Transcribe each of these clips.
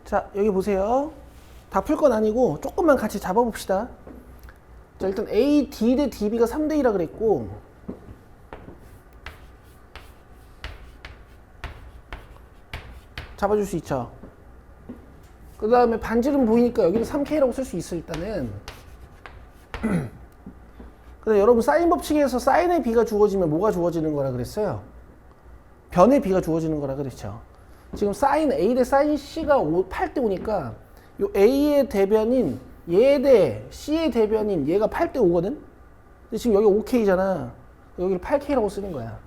자, 여기 보세요. 다 풀 건 아니고 조금만 같이 잡아봅시다. 자, 일단 AD 대 DB가 3대 2라 그랬고, 잡아줄 수 있죠. 그 다음에 반지름 보이니까 여기는 3K라고 쓸 수 있어, 일단은. 근데 여러분, 사인 법칙에서 사인의 B가 주어지면 뭐가 주어지는 거라 그랬어요? 변의 B가 주어지는 거라 그랬죠. 지금 사인 A 대 사인 C가 8대 5니까 요 A의 대변인 얘 대 C의 대변인 얘가 8대 5거든? 근데 지금 여기 5K잖아. 여기를 8K라고 쓰는 거야.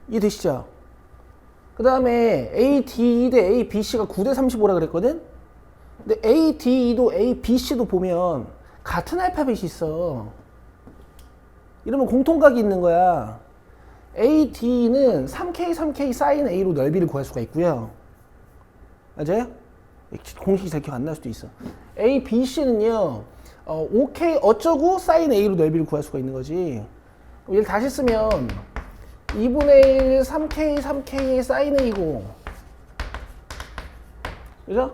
이해되시죠? 그 다음에 AD 대 ABC가 9대 35라 그랬거든? 근데 AD도 ABC도 보면 같은 알파벳이 있어. 이러면 공통각이 있는 거야. AD는 3K, 3K 사인 A로 넓이를 구할 수가 있고요. 맞아요? 공식이 잘 기억 안 날 수도 있어. ABC는요, 5K 어쩌고 사인 A로 넓이를 구할 수가 있는 거지. 얘를 다시 쓰면 2분의 1 3K, 3K 사인 A고, 그죠?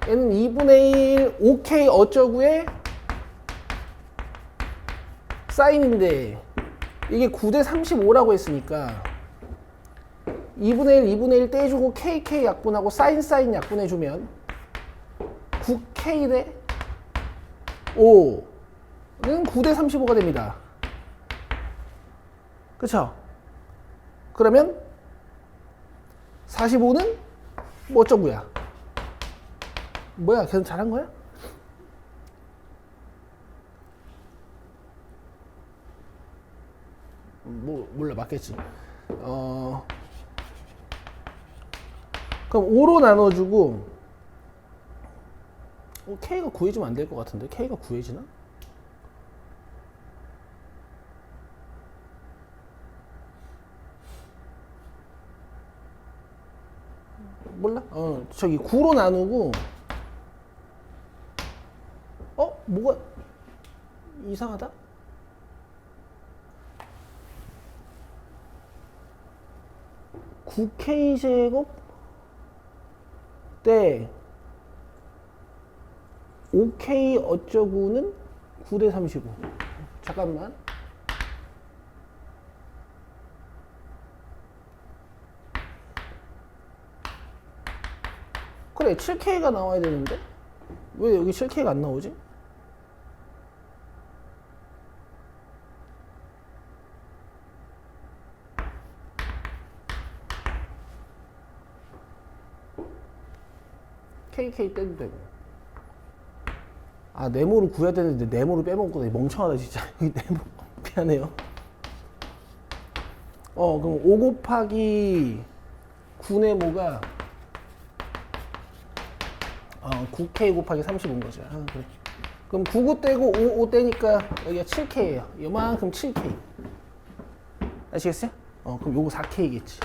얘는 2분의 1 5K 어쩌고의 사인인데 이게 9대 35라고 했으니까 2분의 1, 2분의 1 떼주고 KK 약분하고 사인 약분해주면 9K 대 5는 9대 35가 됩니다. 그쵸? 그러면 45는 뭐 어쩌고야? 뭐야, 계속 잘한 거야? 몰라, 맞겠지. 그럼 5로 나눠주고, K가 구해지면 안 될 것 같은데? K가 구해지나? 몰라? 저기 9로 나누고, 뭐가 이상하다? (9K제곱) 대 5K 어쩌고는 9대 35. 잠깐만. 그래, 7K가 나와야 되는데 왜 여기 7K가 안 나오지? KK 떼도 되고. 아, 네모를 구해야 되는데 네모를 빼먹고 멍청하다 진짜. 여기 네모 미안해요. 그럼 5 곱하기 9네모가 9K 곱하기 35인 거죠. 그래. 그럼 99 떼고 5 떼니까 여기가 7K예요. 요만큼 7K. 아시겠어요? 그럼 요거 4K겠지.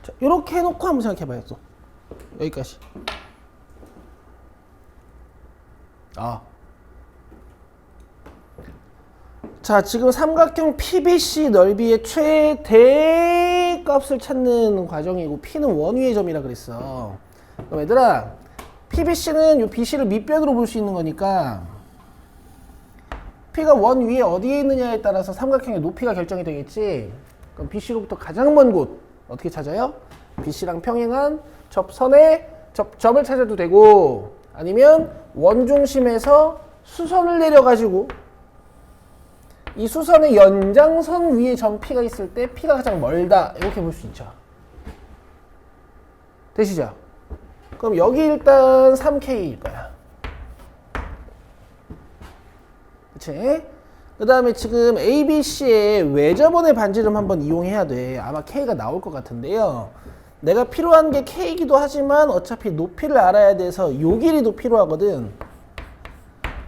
자, 요렇게 해놓고 한번 생각해봐요. 또 여기까지. 자, 지금 삼각형 PBC 넓이의 최대 값을 찾는 과정이고 P는 원위의 점이라 그랬어. 그럼 얘들아, PBC는 요 BC를 밑변으로 볼 수 있는 거니까 P가 원 위에 어디에 있느냐에 따라서 삼각형의 높이가 결정이 되겠지. 그럼 BC로부터 가장 먼 곳 어떻게 찾아요? BC랑 평행한 접선의 접점을 찾아도 되고, 아니면 원중심에서 수선을 내려가지고 이 수선의 연장선 위에 점 P가 있을 때 P가 가장 멀다, 이렇게 볼 수 있죠. 되시죠? 그럼 여기 일단 3K일 거야. 그치? 그 다음에 지금 ABC의 외접원의 반지름 한번 이용해야 돼. 아마 K가 나올 것 같은데요. 내가 필요한 게 K이기도 하지만 어차피 높이를 알아야 돼서 요 길이도 필요하거든.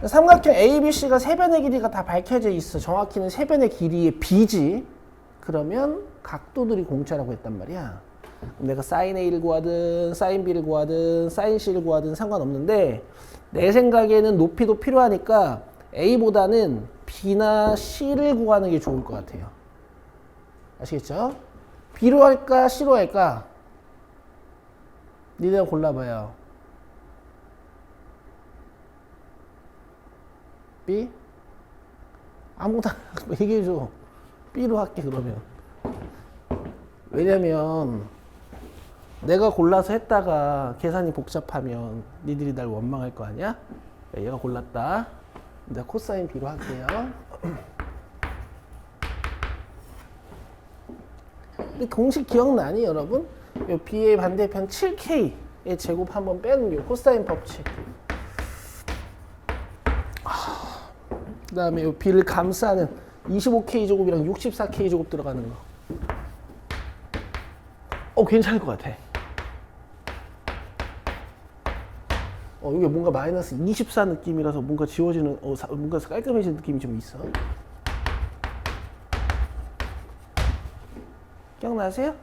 삼각형 ABC가 세 변의 길이가 다 밝혀져 있어. 정확히는 세 변의 길이의 B지. 그러면 각도들이 공짜라고 했단 말이야. 내가 sin A를 구하든 sin B를 구하든 sin C를 구하든 상관없는데, 내 생각에는 높이도 필요하니까 A보다는 B나 C를 구하는 게 좋을 것 같아요. 아시겠죠? B로 할까 C로 할까? 니네가 골라봐요. B? 아무거나 얘기해줘. B로 할게 그러면. 왜냐면 내가 골라서 했다가 계산이 복잡하면 니들이 날 원망할 거 아니야? 얘가 골랐다. 내가 코사인 B로 할게요. 근데 공식 기억나니 여러분? 요 B의 반대편 7K의 제곱 한번 빼는 요 코사인 법칙. 그 다음에 요 B를 감싸는 25K 제곱이랑 64K 제곱 들어가는 거. 괜찮을 것 같아. 이게 뭔가 마이너스 24 느낌이라서 뭔가 지워지는, 뭔가 깔끔해지는 느낌이 좀 있어. 기억나세요?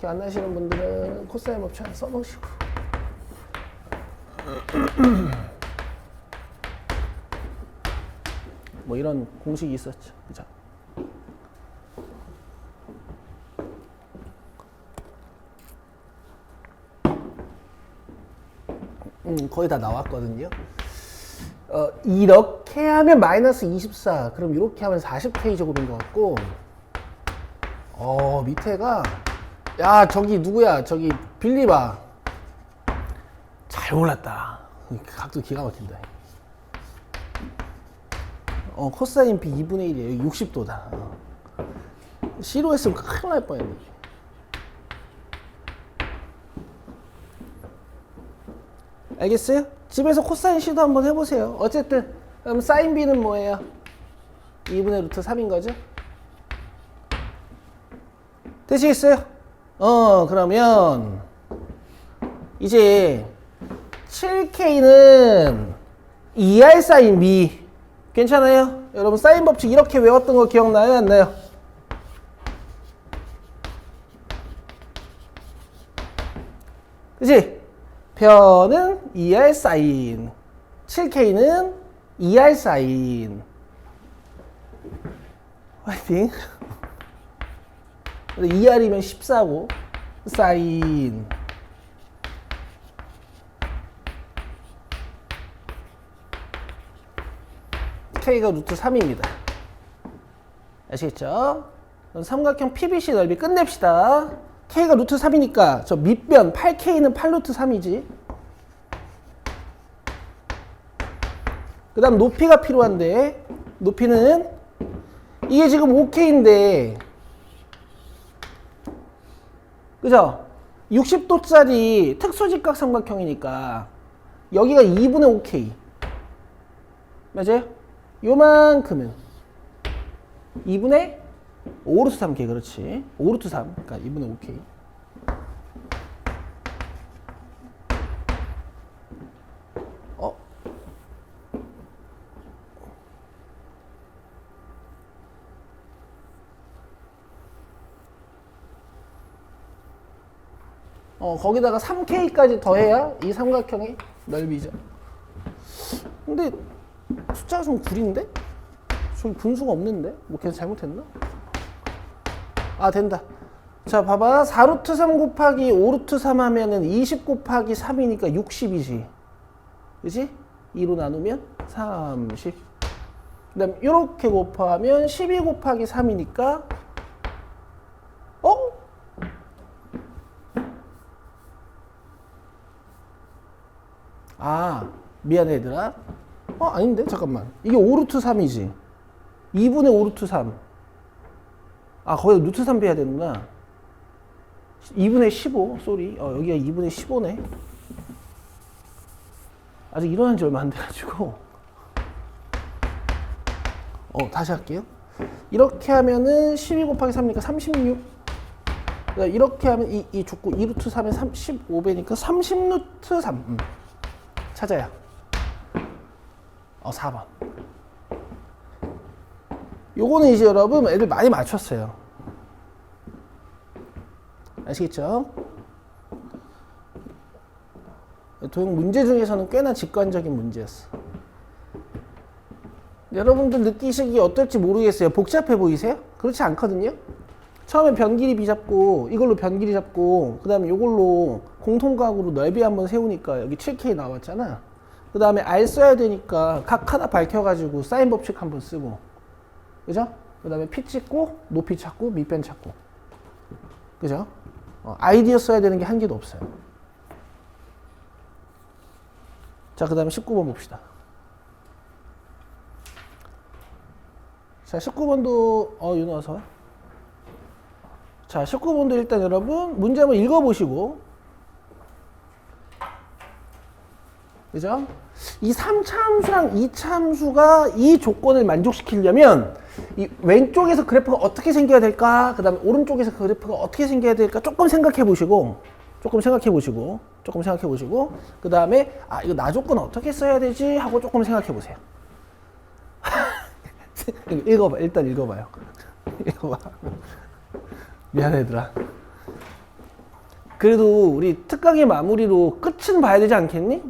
기억 안 나시는 분들은 코사인 법칙 하나 써놓으시고. 뭐 이런 공식이 있었죠. 그죠? 거의 다 나왔거든요. 이렇게 하면 마이너스 24. 그럼 이렇게 하면 40K 제곱인 것 같고. 밑에가, 야, 저기 누구야? 저기 빌리바. 잘 골랐다. 각도 기가 막힌다. 코사인 B 2분의 1이에요. 60도다. C로 했으면 큰일 날 뻔했네. 알겠어요? 집에서 코사인 C도 한번 해보세요. 어쨌든 그럼 사인 B는 뭐예요? 2분의 루트 3인 거죠? 되시겠어요? 그러면 이제 7K는 2R 사인 B 괜찮아요? 여러분 사인 법칙 이렇게 외웠던 거 기억나요? 안 나요? 그치? 변은 2R 사인 7K는 2R 사인 화이팅 2R이면 14고 사인 K가 루트 3입니다. 아시겠죠? 그럼 삼각형 PBC 넓이 끝냅시다. K가 루트 3이니까 저 밑변 8K는 8루트 3이지. 그 다음 높이가 필요한데 높이는 이게 지금 5K인데 그죠? 60도짜리 특수직각 삼각형이니까 여기가 2분의 5K 맞아요? 요만큼은 2분의 5루트 3K 그렇지 5루트 3 그러니까 2분의 5K 거기다가 3K까지 더해야 이 삼각형의 넓이죠. 근데 숫자가 좀 구린데? 저기 분수가 없는데? 뭐 계속 잘못했나? 된다. 자, 봐봐. 4루트 3 곱하기 5루트 3 하면은 20 곱하기 3이니까 60이지. 그지? 2로 나누면 30. 그 다음, 이렇게 곱하면 12 곱하기 3이니까, 미안해, 얘들아. 아닌데? 잠깐만. 이게 5루트 3이지. 2분의 5루트 3. 거기다 루트 3 빼야 되는구나. 2분의 15, 쏘리. 여기가 2분의 15네. 아직 일어난 지 얼마 안 돼가지고. 다시 할게요. 이렇게 하면은 12 곱하기 3이니까 36. 이렇게 하면 이 줬고 2루트 3에 35배니까 30루트 3. 찾아야. 4번. 요거는 이제 여러분 애들 많이 맞췄어요. 아시겠죠? 도형 문제 중에서는 꽤나 직관적인 문제였어. 여러분들 느끼시기 어떨지 모르겠어요. 복잡해 보이세요? 그렇지 않거든요? 처음에 변 길이 b 잡고 이걸로 변 길이 잡고 그 다음에 이걸로 공통각으로 넓이 한번 세우니까 여기 7k 나왔잖아. 그 다음에 r 써야 되니까 각 하나 밝혀가지고 사인 법칙 한번 쓰고, 그죠? 그 다음에 피 찍고 높이 찾고 밑변 찾고, 그죠? 아이디어 써야 되는 게 한 개도 없어요. 자, 그 다음에 19번 봅시다. 자, 19번도 윤호 어서 와. 자, 19번도 일단 여러분 문제 한번 읽어보시고, 그죠? 이 3차 함수랑 2차 함수가 이 조건을 만족시키려면 이 왼쪽에서 그래프가 어떻게 생겨야 될까, 그 다음에 오른쪽에서 그래프가 어떻게 생겨야 될까 조금 생각해 보시고, 그 다음에 이거 나 조건 어떻게 써야 되지 하고 조금 생각해 보세요. 읽어봐. 일단 읽어봐요. 읽어봐. 미안해 얘들아. 그래도 우리 특강의 마무리로 끝은 봐야 되지 않겠니?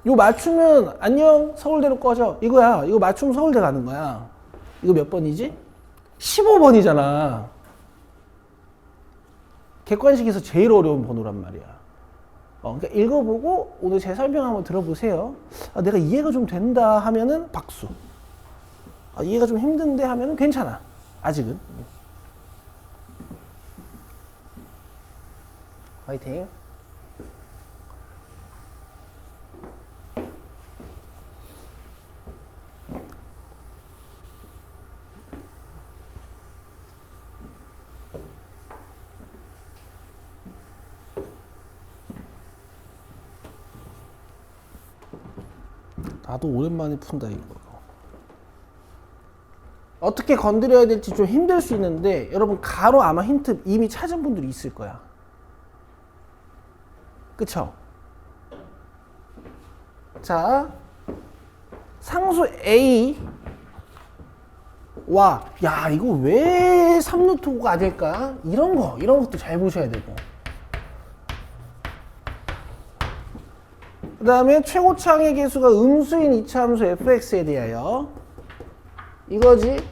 이거 맞추면 안녕 서울대로 꺼져 이거야. 이거 맞추면 서울대 가는 거야. 이거 몇 번이지? 15번이잖아. 객관식에서 제일 어려운 번호란 말이야. 그러니까 읽어보고 오늘 제 설명 한번 들어보세요. 내가 이해가 좀 된다 하면은 박수. 이해가 좀 힘든데 하면은 괜찮아. 아직은. 화이팅. 나도 오랜만에 푼다 이거. 어떻게 건드려야 될지 좀 힘들 수 있는데 여러분 가로 아마 힌트 이미 찾은 분들이 있을 거야. 그쵸? 자, 상수 A와 야 이거 왜 3루트 5가 아닐까? 이런 것도 잘 보셔야 되고, 그 다음에 최고차항의 개수가 음수인 이차함수 fx에 대하여 이거지.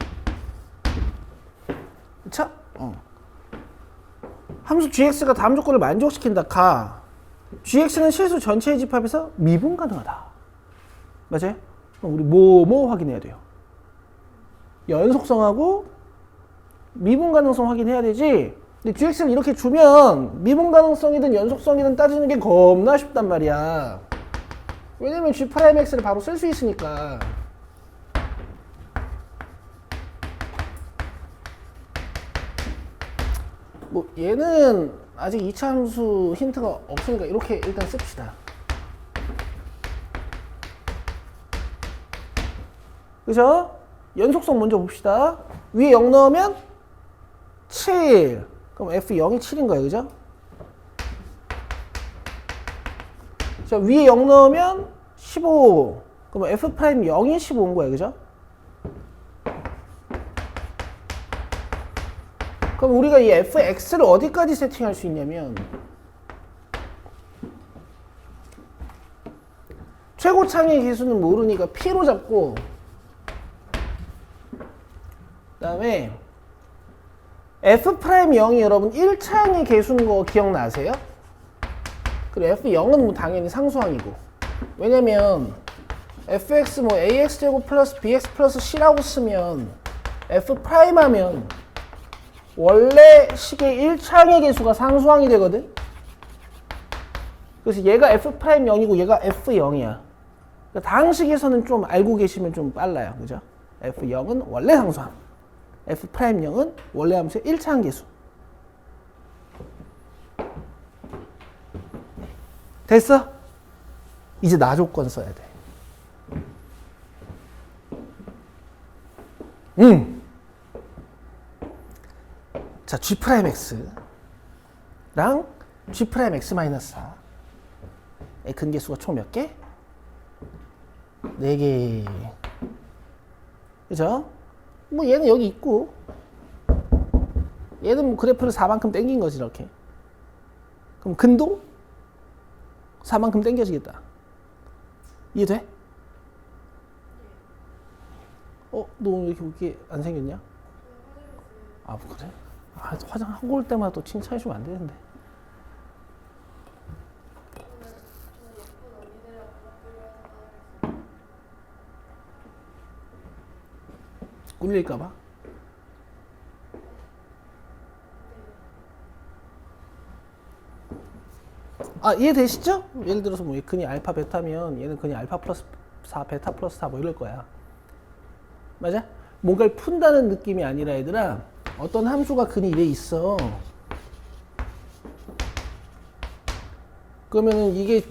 그쵸? 함수 gx가 다음 조건을 만족시킨다. gx는 실수 전체의 집합에서 미분 가능하다. 맞아요? 우리 뭐 확인해야 돼요? 연속성하고 미분 가능성 확인해야 되지. 근데 gx를 이렇게 주면 미분 가능성이든 연속성이든 따지는 게 겁나 쉽단 말이야. 왜냐면 g'x를 바로 쓸 수 있으니까. 뭐 얘는 아직 2차 함수 힌트가 없으니까 이렇게 일단 씁시다. 그죠? 연속성 먼저 봅시다. 위에 0 넣으면 7. 그럼 F0이 7인 거예요. 그죠? 자, 위에 0 넣으면 15. 그럼 F'0이 15인 거예요. 그죠? 그럼 우리가 이 fx를 어디까지 세팅할 수 있냐면 최고차항의 개수는 모르니까 p로 잡고, 그 다음에 f'0이 여러분 1차항의 개수인 거 기억나세요? 그리고 f0은 뭐 당연히 상수항이고, 왜냐면 fx 뭐 ax제곱 플러스 bx 플러스 c라고 쓰면 f' 하면 원래 식의 1차항의 개수가 상수항이 되거든? 그래서 얘가 f'0이고 얘가 f0이야. 그러니까 다항식에서는 좀 알고 계시면 좀 빨라요. 그죠? f0은 원래 상수항. f'0은 원래 함수의 1차항 개수. 됐어? 이제 나 조건 써야 돼. 자, g'x랑 g'x-4의 근계수가 총 몇 개? 4개. 그죠? 뭐 얘는 여기 있고, 얘는 뭐 그래프를 4만큼 당긴 거지 이렇게. 그럼 근도 4만큼 당겨지겠다. 이해돼? 너 왜 이렇게 웃게 안 생겼냐? 그래? 화장하고 올 때마다 또 칭찬해주면 안 되는데. 꿀릴까봐? 이해되시죠? 예를 들어서 뭐 근이 알파 베타면 얘는 근이 알파 플러스 4 베타 플러스 4 뭐 이럴 거야. 맞아? 뭔가를 푼다는 느낌이 아니라 얘들아, 어떤 함수가 근이 이래 있어. 그러면은 이게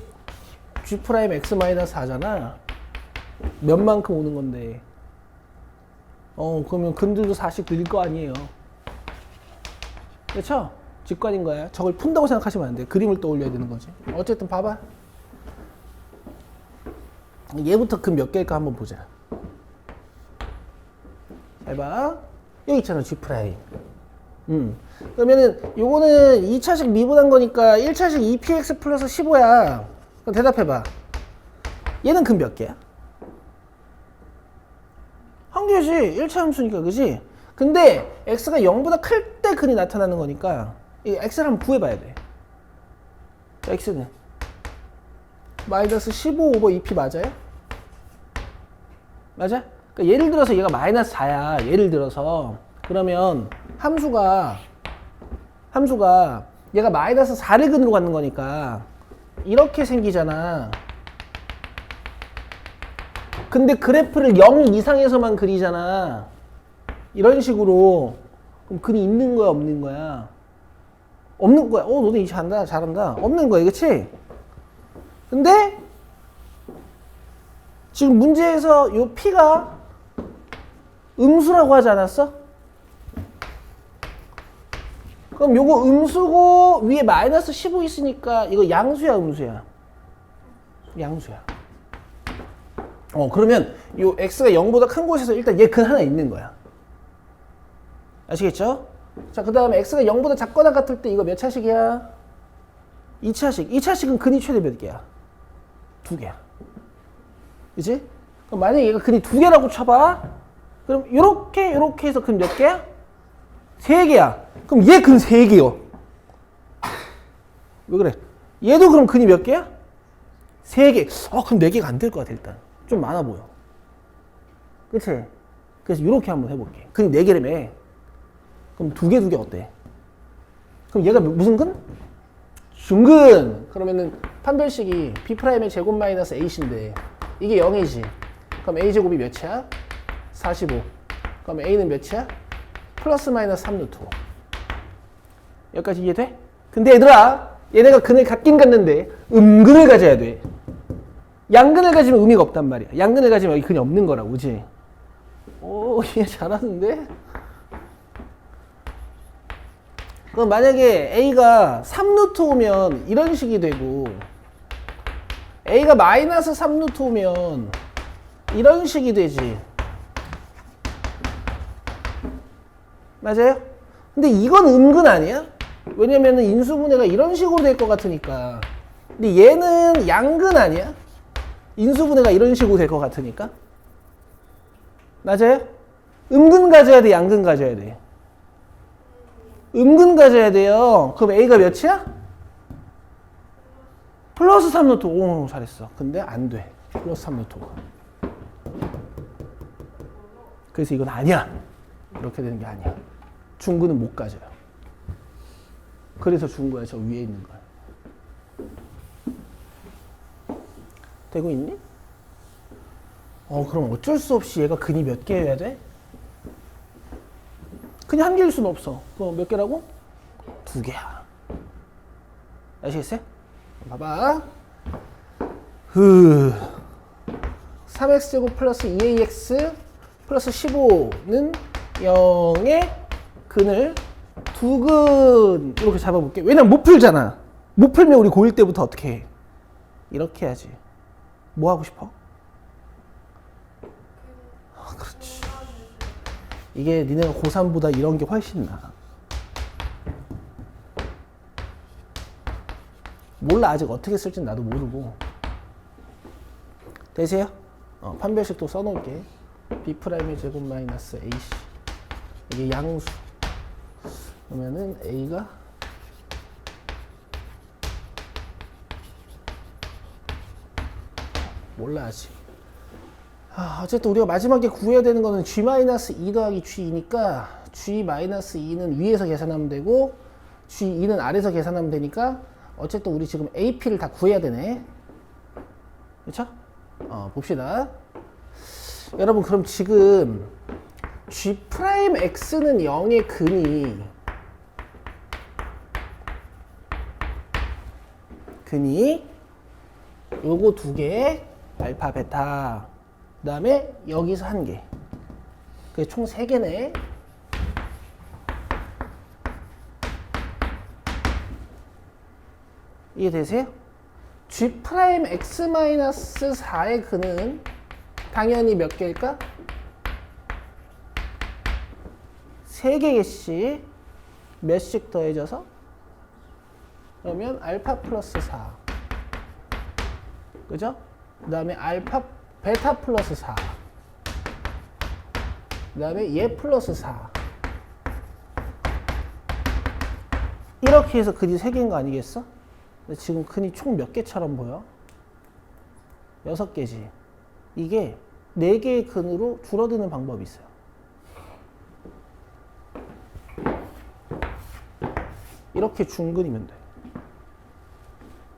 g 프라임 x 마이너스 4잖아. 몇만큼 오는 건데. 그러면 근들도 4씩 늘릴 거 아니에요. 그렇죠? 직관인 거야. 저걸 푼다고 생각하시면 안 돼. 그림을 떠올려야 되는 거지. 어쨌든 봐봐. 얘부터 근 몇 개일까 한번 보자. 잘 봐. 여기 있잖아, G 프라임. 그러면은 요거는 2차식 미분한 거니까 1차식 2px 플러스 15야. 그럼 대답해봐. 얘는 근 몇 개야? 한 개지. 1차 함수니까, 그지? 근데 x가 0보다 클 때 근이 나타나는 거니까 이 x를 한번 구해봐야 돼. x는 마이너스 15 오버 2p 맞아요? 맞아? 그러니까 예를 들어서 얘가 마이너스 4야. 예를 들어서. 그러면 함수가 얘가 마이너스 4를 근으로 갖는 거니까 이렇게 생기잖아. 근데 그래프를 0 이상에서만 그리잖아. 이런 식으로. 그럼 근이 있는 거야, 없는 거야? 없는 거야. 너네 이제 잘한다. 없는 거야, 그치? 근데 지금 문제에서 요 p가 음수라고 하지 않았어? 그럼 요거 음수고 위에 마이너스 15 있으니까 이거 양수야, 음수야? 양수야. 그러면 요 x가 0보다 큰 곳에서 일단 얘 근 하나 있는 거야. 아시겠죠? 자, 그 다음에 x가 0보다 작거나 같을 때 이거 몇 차식이야? 2차식. 2차식은 근이 최대 몇 개야? 2개야. 그치? 그럼 만약에 얘가 근이 2개라고 쳐봐. 그럼 요렇게 해서 근 몇 개야? 3개야. 그럼 얘 근 3개요. 왜 그래? 얘도 그럼 근이 몇 개야? 3개. 그럼 4개가 안 될 것 같아, 일단. 좀 많아 보여. 그치? 그래서 요렇게 한번 해볼게. 근이 4개라며. 그럼 2개 어때? 그럼 얘가 무슨 근? 중근. 그러면은 판별식이 b'의 제곱 마이너스 a인데 이게 0이지. 그럼 a제곱이 몇이야? 45. 그럼 a는 몇이야? 플러스 마이너스 3루트 5. 여기까지 이해돼? 근데 얘들아, 얘네가 근을 갖긴 갖는데 음근을 가져야 돼. 양근을 가지면 의미가 없단 말이야. 양근을 가지면 여기 근이 없는 거라고, 그지? 얘 잘하는데? 그럼 만약에 a가 3루트 오면 이런 식이 되고 a가 마이너스 3루트 오면 이런 식이 되지. 맞아요? 근데 이건 음근 아니야? 왜냐면은 인수분해가 이런 식으로 될 것 같으니까. 근데 얘는 양근 아니야? 인수분해가 이런 식으로 될 것 같으니까. 맞아요? 음근 가져야 돼, 양근 가져야 돼? 음근 가져야 돼요. 그럼 a가 몇이야? 플러스 3루트 5. 잘했어. 근데 안 돼. 플러스 3루트 5. 그래서 이건 아니야. 이렇게 되는 게 아니야. 중근은 못 가져요. 그래서 준 거야. 저 위에 있는 거야. 되고 있니? 그럼 어쩔 수 없이 얘가 근이 몇 개여야 돼? 근이 한 개일 수는 없어. 그럼 몇 개라고? 2개야. 아시겠어요? 봐봐. 3x제곱 플러스 2ax 플러스 15는 0의 근을 2근 이렇게 잡아볼게. 왜냐면 못 풀잖아. 못 풀면 우리 고1 때부터 어떻게 해? 이렇게 해야지. 뭐 하고 싶어? 그렇지. 이게 니네가 고3보다 이런 게 훨씬 나아. 몰라. 아직 어떻게 쓸지는 나도 모르고. 되세요? 판별식 또 써놓을게. b'의 제곱 마이너스 ac. 이게 양수. 그러면은 A가 몰라 아직. 어쨌든 우리가 마지막에 구해야 되는 거는 G-2 더하기 G2니까 G-2는 위에서 계산하면 되고 G2는 아래에서 계산하면 되니까 어쨌든 우리 지금 AP를 다 구해야 되네. 그렇죠? 봅시다. 여러분 그럼 지금 G'X는 0의 근이 요거 두 개, 알파, 베타, 그 다음에 여기서 한 개. 그게 총 세 개네. 이해되세요? G'X-4의 근은 당연히 몇 개일까? 세 개씩 몇씩 더해져서 그러면 알파 플러스 4. 그죠? 그 다음에 베타 플러스 4. 그 다음에 얘 플러스 4. 이렇게 해서 근이 3개인 거 아니겠어? 근데 지금 근이 총 몇 개처럼 보여? 6개지. 이게 4개의 근으로 줄어드는 방법이 있어요. 이렇게 중근이면 돼.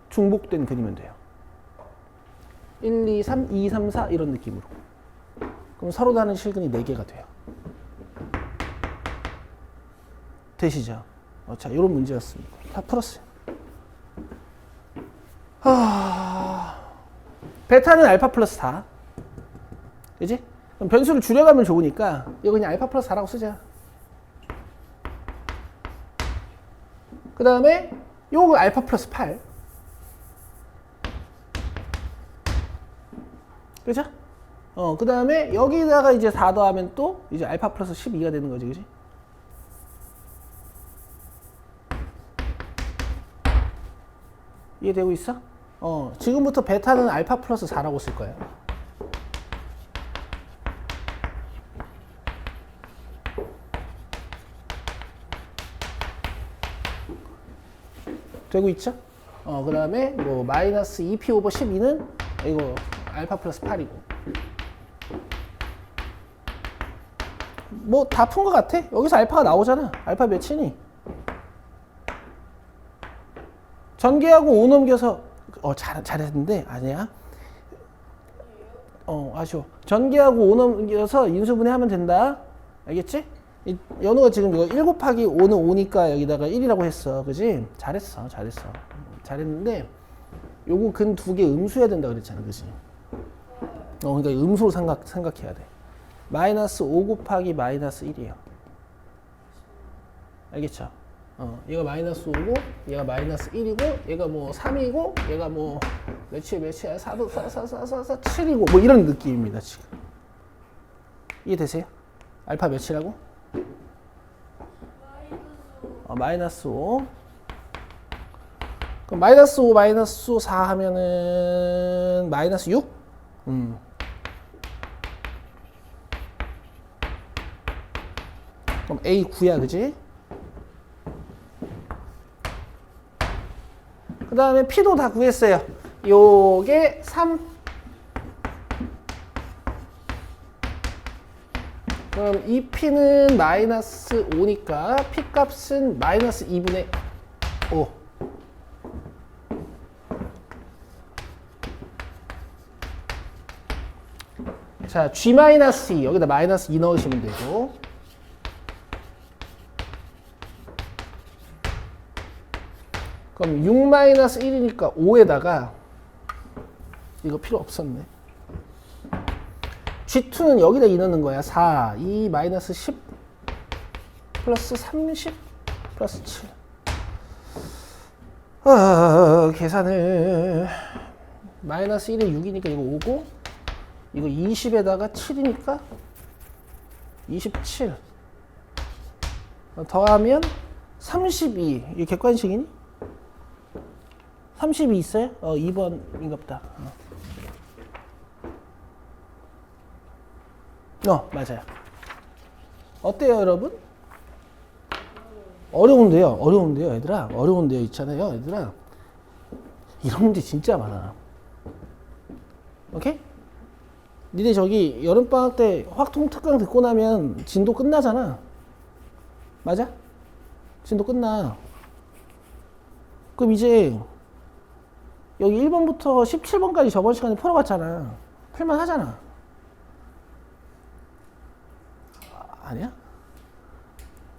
중복된 근이면 돼요. 1, 2, 3, 2, 3, 4 이런 느낌으로. 그럼 서로 다른 실근이 4개가 돼요. 되시죠? 자, 이런 문제였습니다. 다 풀었어요. 베타는 알파 플러스 4. 그지? 그럼 변수를 줄여가면 좋으니까 이거 그냥 알파 플러스 4라고 쓰자. 그 다음에 요거 알파 플러스 8. 그죠? 그 다음에 여기다가 이제 4 더하면 또 이제 알파 플러스 12가 되는 거지, 그지? 이해되고 있어? 지금부터 베타는 알파 플러스 4라고 쓸 거예요. 되고 있죠? 그 다음에 뭐 마이너스 2p 오버 12는 이거 알파 플러스 8이고. 뭐 다 푼 것 같아. 여기서 알파가 나오잖아. 알파 몇이니? 전개하고 5 넘겨서 잘했는데 아니야. 아쉬워. 전개하고 5 넘겨서 인수분해하면 된다. 알겠지? 연우가 지금 이거 1 곱하기 5는 5니까 여기다가 1이라고 했어. 그지? 잘했어. 잘했는데 요거 근 두 개 음수해야 된다 그랬잖아. 그지? 그러니까 음수로 생각해야 돼. 마이너스 5 곱하기 마이너스 1이에요. 알겠죠? 얘가 마이너스 5고 얘가 마이너스 1이고 얘가 뭐 3이고 얘가 뭐 몇이야 7이고 뭐 이런 느낌입니다. 지금 이해되세요? 알파 몇이라고? 마이너스 5. 그럼 마이너스 5 마이너스 4 하면은 마이너스 6? 그럼 A 9야, 그지? 그 다음에 P도 다 구했어요. 요게 3. 그럼 이 P는 마이너스 5니까 P 값은 마이너스 2분의 5. 자, G-2 여기다 마이너스 2 넣으시면 되고. 그럼 6-1이니까 5에다가 이거 필요 없었네. G2는 여기다 2 넣는 거야. 4, 2, 마이너스 10 플러스 30 플러스 7. 계산을 마이너스 1에 6이니까 이거 5고 이거 20에다가 7이니까 27 더하면 32. 이게 객관식이니? 32 있어요? 2번인갑다. 맞아요. 어때요, 여러분? 어려운데요, 얘들아. 어려운데요, 있잖아요, 얘들아. 이런 문제 진짜 많아. 오케이? 니네 저기 여름방학 때 확통 특강 듣고 나면 진도 끝나잖아. 맞아? 진도 끝나. 그럼 이제 여기 1번부터 17번까지 저번 시간에 풀어봤잖아. 풀만 하잖아. 아니야?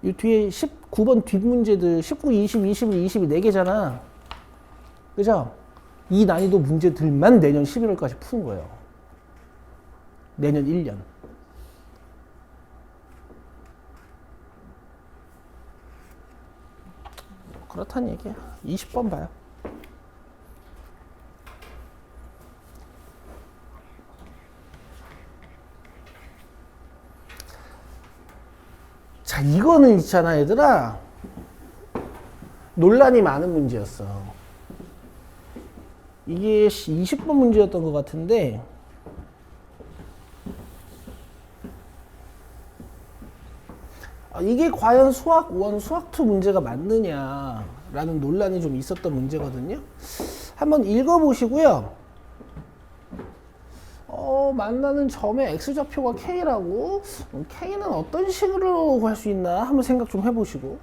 이 뒤에 19번 뒷문제들 19, 20, 21, 22 4개잖아. 그죠? 이 난이도 문제들만 내년 11월까지 푸는 거예요. 내년 1년. 그렇다는 얘기야. 20번 봐요. 자, 이거는 있잖아, 얘들아. 논란이 많은 문제였어. 이게 20번 문제였던 것 같은데, 이게 과연 수학 1, 수학 2 문제가 맞느냐라는 논란이 좀 있었던 문제거든요. 한번 읽어보시고요. 만나는 점의 x좌표가 k라고? k는 어떤 식으로 구할 수 있나? 한번 생각 좀 해보시고.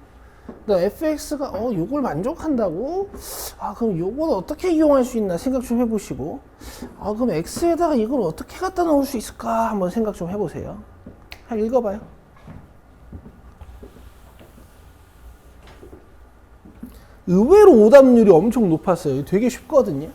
fx가 요걸 만족한다고? 그럼 요걸 어떻게 이용할 수 있나? 생각 좀 해보시고. 그럼 x에다가 이걸 어떻게 갖다 넣을 수 있을까? 한번 생각 좀 해보세요. 한번 읽어봐요. 의외로 오답률이 엄청 높았어요. 되게 쉽거든요.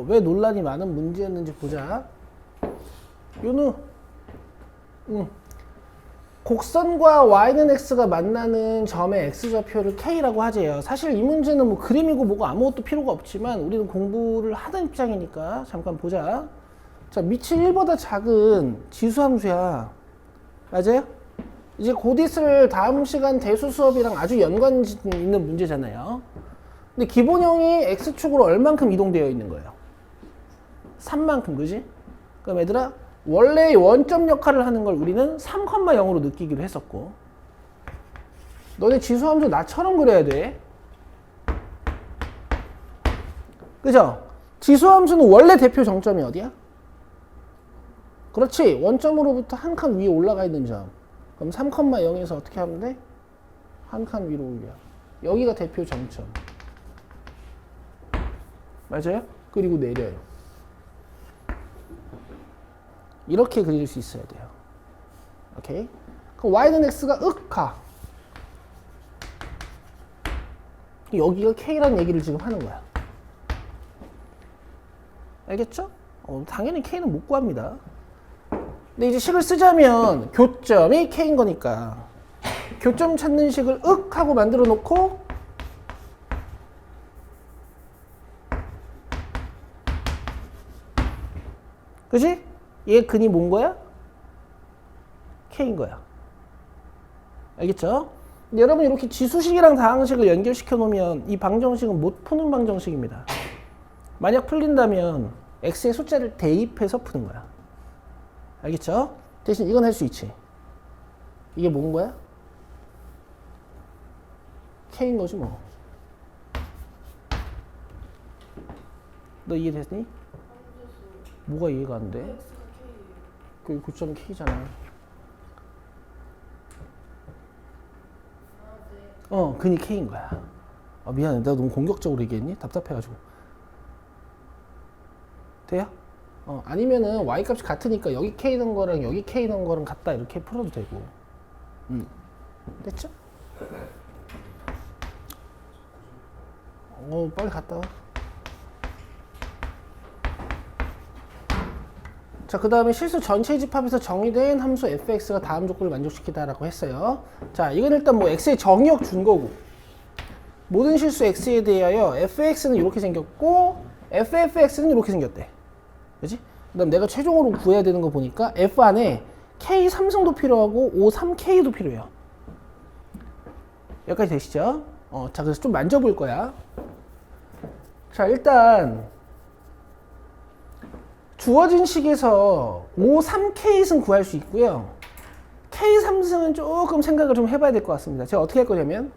왜 논란이 많은 문제였는지 보자. 요는 곡선과 y는 x가 만나는 점의 x좌표를 k라고 하재요. 사실 이 문제는 뭐 그림이고 뭐고 아무것도 필요가 없지만 우리는 공부를 하는 입장이니까 잠깐 보자. 자, 밑이 1보다 작은 지수함수야. 맞아요? 이제 곧 있을 다음 시간 대수 수업이랑 아주 연관 있는 문제잖아요. 근데 기본형이 x축으로 얼만큼 이동되어 있는 거예요? 3만큼, 그지? 그럼 얘들아, 원래 원점 역할을 하는 걸 우리는 3,0로 느끼기로 했었고, 너네 지수함수 나처럼 그려야 돼. 그죠? 지수함수는 원래 대표 정점이 어디야? 그렇지. 원점으로부터 한 칸 위에 올라가 있는 점. 그럼 3,0에서 어떻게 하면 돼? 한 칸 위로 올려. 여기가 대표 정점. 맞아요? 그리고 내려요. 이렇게 그릴 수 있어야 돼요. 오케이? 그럼 y는 x가 가. 여기가 k라는 얘기를 지금 하는 거야. 알겠죠? 당연히 k는 못 구합니다. 근데 이제 식을 쓰자면 교점이 k인 거니까 교점 찾는 식을 하고 만들어 놓고 그지? 얘 근이 뭔 거야? k인 거야. 알겠죠? 근데 여러분 이렇게 지수식이랑 다항식을 연결시켜 놓으면 이 방정식은 못 푸는 방정식입니다. 만약 풀린다면 x의 숫자를 대입해서 푸는 거야. 알겠죠? 대신 이건 할 수 있지. 이게 뭔 거야? k인 거지 뭐. 너 이해됐니? 뭐가 이해가 안 돼? 그 고점 k잖아. 근이 k인 거야. 미안해. 내가 너무 공격적으로 얘기했니? 답답해가지고. 돼요? 아니면은 y 값이 같으니까 여기 k 넣은 거랑 여기 k 넣은 거랑 같다 이렇게 풀어도 되고. 됐죠? 빨리 갔다 와. 자, 그 다음에 실수 전체 집합에서 정의된 함수 fx가 다음 조건을 만족시키다라고 했어요. 자, 이건 일단 뭐 x의 정의역 준 거고. 모든 실수 x에 대하여 fx는 이렇게 생겼고 ffx는 이렇게 생겼대. 그지? 그 다음 내가 최종으로 구해야 되는 거 보니까 f 안에 k 삼승도 필요하고 o 3k도 필요해요. 여기까지 되시죠? 자, 그래서 좀 만져볼 거야. 자, 일단 주어진 식에서 o 3k승 구할 수 있고요. k 3승은 조금 생각을 좀 해봐야 될 것 같습니다. 제가 어떻게 할 거냐면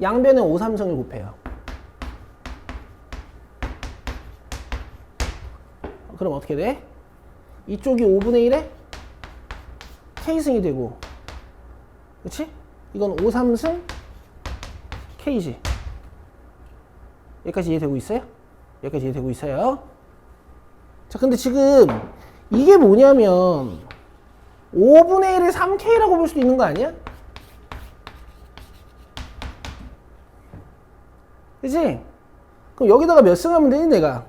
양변에 5, 3승을 곱해요. 그럼 어떻게 돼? 이쪽이 5분의 1에 k승이 되고, 그치? 이건 5, 3승 k지. 여기까지 이해되고 있어요? 여기까지 이해되고 있어요? 자, 근데 지금 이게 뭐냐면 5분의 1에 3k라고 볼 수도 있는 거 아니야? 그치? 그럼 여기다가 몇 승 하면 되니 내가?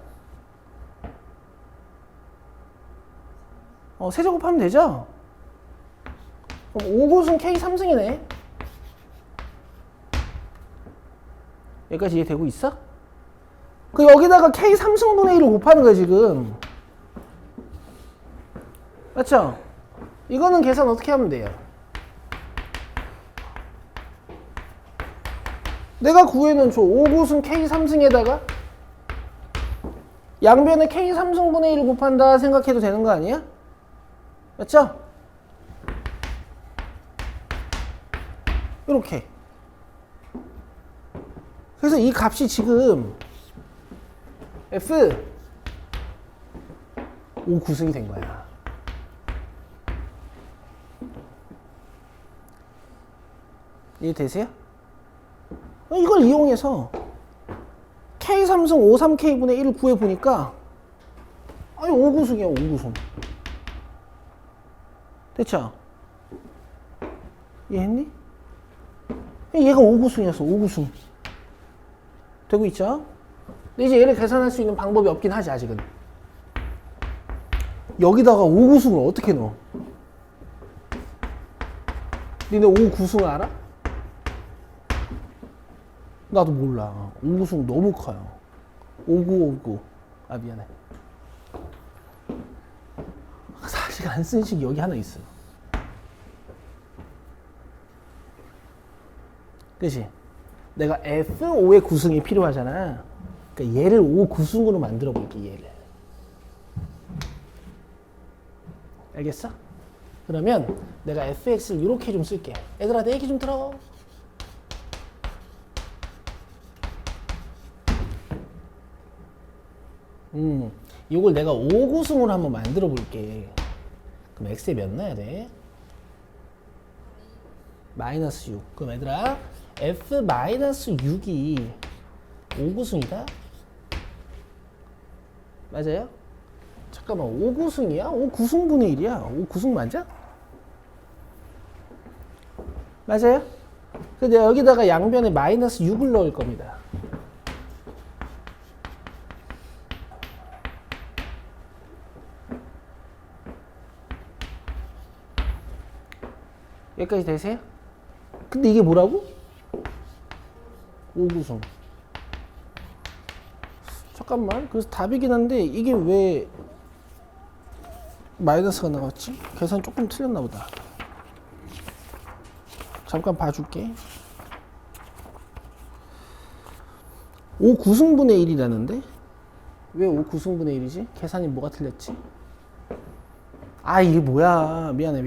세제곱하면 되죠? 그럼 5구승 K 3승이네. 여기까지 이해되고 있어? 그 여기다가 K 3승분의 1을 곱하는 거야 지금. 맞죠? 이거는 계산 어떻게 하면 돼요? 내가 구해놓은 저 5구승 K 3승에다가 양변에 K 3승분의 1을 곱한다 생각해도 되는 거 아니야? 맞죠? 이렇게. 그래서 이 값이 지금 F 5구승이 된 거야. 이해되세요? 이걸 이용해서 K3승 53K분의 1을 구해보니까 아니 5구승이야 5구승. 됐죠? 이해했니? 얘가 5구승이었어 5구승. 되고 있죠? 근데 이제 얘를 계산할 수 있는 방법이 없긴 하지 아직은. 여기다가 5구승을 어떻게 넣어? 니네 5구승 알아? 나도 몰라. 5구승 너무 커요. 5959. 아 미안해. 사실 안 쓴 식이 여기 하나 있어요. 그치? 내가 F5의 구승이 필요하잖아. 그러니까 얘를 5구승으로 만들어 볼게 얘를. 알겠어? 그러면 내가 fx를 이렇게 좀 쓸게. 얘들아 내 얘기 좀 들어. 이걸 내가 5구승으로 한번 만들어 볼게. 그럼 x에 몇 넣어야 돼? 마이너스 6. 그럼 얘들아 f 마이너스 6이 5구승이다? 맞아요? 잠깐만 5구승이야? 5구승분의 1이야? 5구승 맞아? 맞아요? 근데 여기다가 양변에 마이너스 6을 넣을 겁니다. 여기까지 되세요? 근데 이게 뭐라고? 5구승. 잠깐만. 그래서 답이긴 한데 이게 왜 마이너스가 나왔지? 계산 조금 틀렸나 보다. 잠깐 봐줄게. 5구승분의 1이라는데? 왜 5구승분의 1이지? 계산이 뭐가 틀렸지? 아 이게 뭐야. 미안해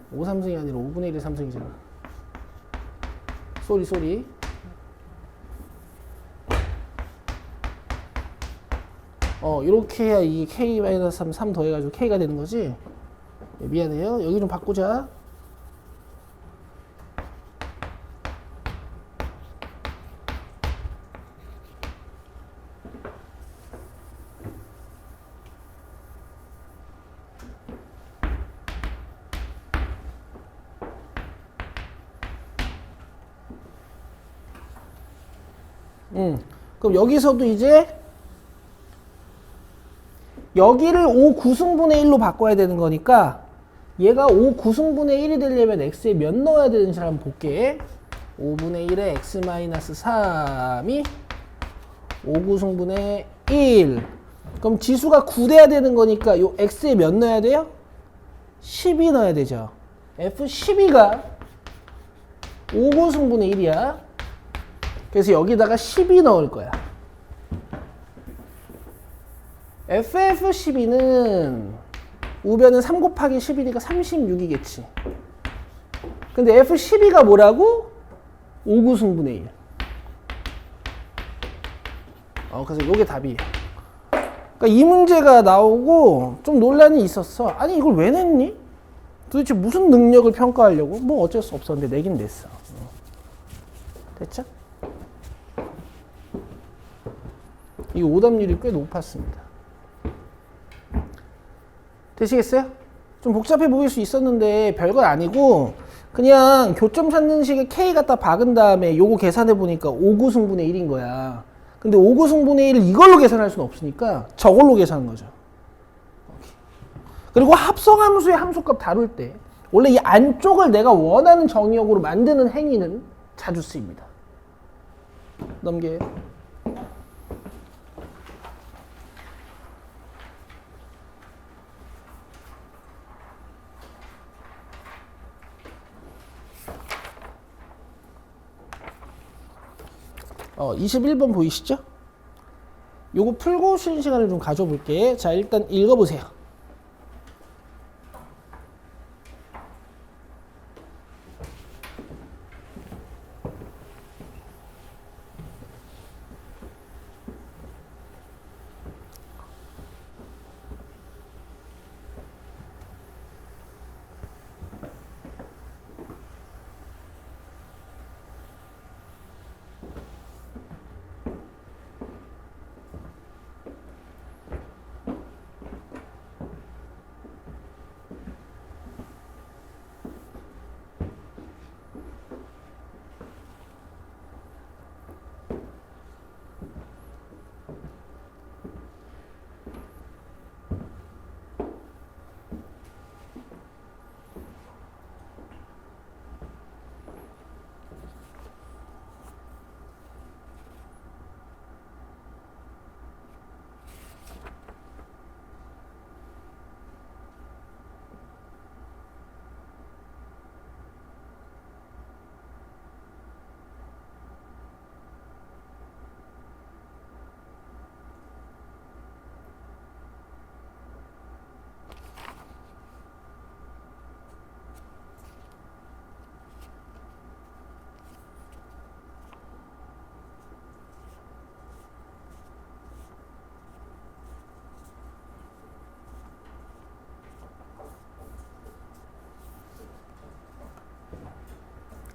5, 3승이 아니라 5분의 1의 3승이잖아. 쏘리. 이렇게 해야 이 K-3, 3 더해가지고 K가 되는 거지? 미안해요. 여기 좀 바꾸자. 그럼 여기서도 이제 여기를 5구승분의 1로 바꿔야 되는 거니까 얘가 5구승분의 1이 되려면 x에 몇 넣어야 되는지 한번 볼게. 5분의 1에 x-3이 5구승분의 1. 그럼 지수가 9 돼야 되는 거니까 요 x에 몇 넣어야 돼요? 12 넣어야 되죠. f12가 5구승분의 1이야. 그래서 여기다가 12 넣을 거야. ff12는 우변은 3 곱하기 10이니까 36이겠지. 근데 f12가 뭐라고? 5구승분의 1. 그래서 요게 답이에요. 그러니까 이 문제가 나오고 좀 논란이 있었어. 아니 이걸 왜 냈니? 도대체 무슨 능력을 평가하려고? 뭐 어쩔 수 없었는데 내긴 냈어. 됐죠? 이 오답률이 꽤 높았습니다. 되시겠어요? 좀 복잡해 보일 수 있었는데 별건 아니고 그냥 교점 찾는 식의 K 갖다 박은 다음에 요거 계산해 보니까 5구승분의 1인 거야. 근데 5구승분의 1을 이걸로 계산할 수는 없으니까 저걸로 계산한 거죠. 그리고 합성함수의 함수값 다룰 때 원래 이 안쪽을 내가 원하는 정의역으로 만드는 행위는 자주 쓰입니다. 넘겨요. 어, 21번 보이시죠? 요거 풀고 쉬는 시간을 좀 가져볼게. 자, 일단 읽어보세요.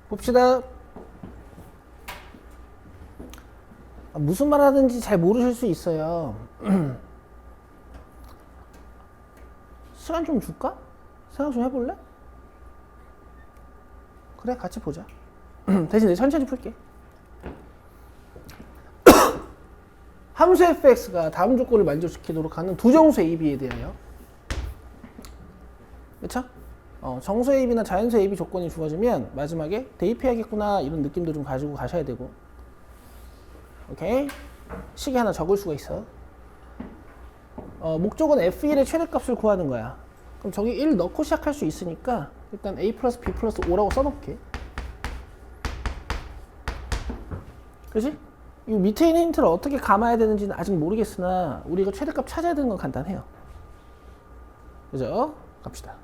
봅시다. 무슨 말 하는지 잘 모르실 수 있어요. 시간 좀 줄까? 생각 좀 해볼래? 그래, 같이 보자. 대신 내가 천천히 풀게. 함수 fx가 다음 조건을 만족시키도록 하는 두 정수 ab에 대하여, 그쵸? 정수 ab나 자연수 ab 조건이 주어지면 마지막에 대입해야겠구나 이런 느낌도 좀 가지고 가셔야 되고. 오케이? 식이 하나 적을 수가 있어. 목적은 f1의 최대값을 구하는 거야. 그럼 저기 1 넣고 시작할 수 있으니까 일단 a 플러스 b 플러스 5라고 써놓을게. 그치? 이 밑에 있는 힌트를 어떻게 감아야 되는지는 아직 모르겠으나 우리가 최대값 찾아야 되는 건 간단해요. 그죠? 갑시다.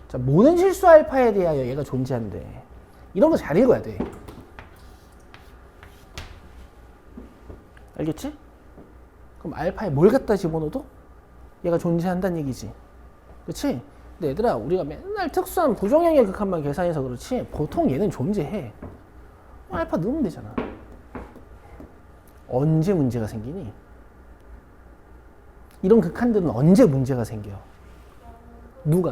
자, 모는 실수 알파에 대하여 얘가 존재한대. 이런 거 잘 읽어야 돼. 알겠지? 그럼 알파에 뭘 갖다 집어넣어도 얘가 존재한다는 얘기지. 그치? 근데 얘들아, 우리가 맨날 특수한 부정형의 극한만 계산해서 그렇지 보통 얘는 존재해. 알파 넣으면 되잖아. 언제 문제가 생기니? 이런 극한들은 언제 문제가 생겨? 누가?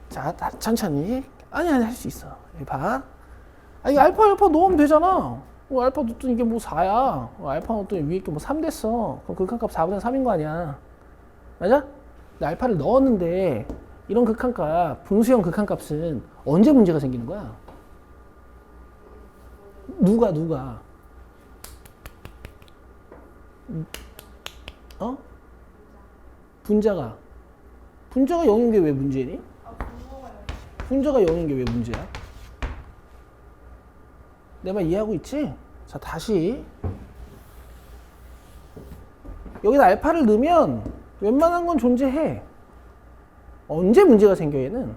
자, 천천히. 아니, 할 수 있어. 봐. 아니, 알파 넣으면 되잖아. 알파 넣었더니 이게 뭐 4야. 알파 넣었더니 위에 게 뭐 3 됐어. 그럼 극한값 4분의 3인 거 아니야. 맞아? 근데 알파를 넣었는데 이런 극한값, 분수형 극한값은 언제 문제가 생기는 거야? 누가? 어? 분자가 0인 게 왜 문제니? 분자가 0인 게 왜 문제야? 내 말 이해하고 있지? 자, 다시 여기다 알파를 넣으면 웬만한 건 존재해. 언제 문제가 생겨 얘는?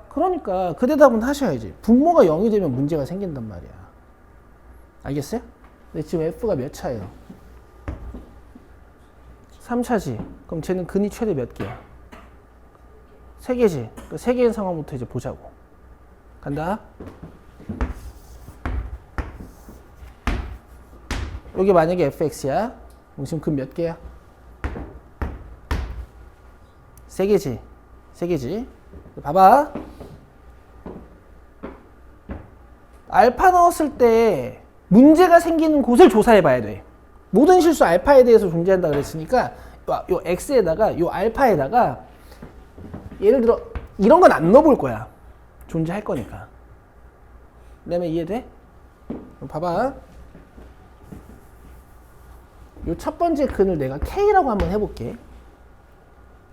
그러니까 그 대답은 하셔야지. 분모가 0이 되면 문제가 생긴단 말이야. 알겠어요? 근데 지금 F가 몇 차예요? 3차지. 그럼 쟤는 근이 최대 몇 개야? 3개지. 그 3개인 상황부터 이제 보자고. 간다. 여기 만약에 fx야. 그럼 지금 근 몇 개야? 3개지. 3개지. 봐봐. 알파 넣었을 때 문제가 생기는 곳을 조사해 봐야 돼. 모든 실수 알파에 대해서 존재한다 그랬으니까 요 x에다가 요 알파에다가 예를 들어 이런 건 안 넣어볼 거야. 존재할 거니까. 내 말 이해돼? 그럼 봐봐. 요 첫 번째 근을 내가 K라고 한번 해볼게.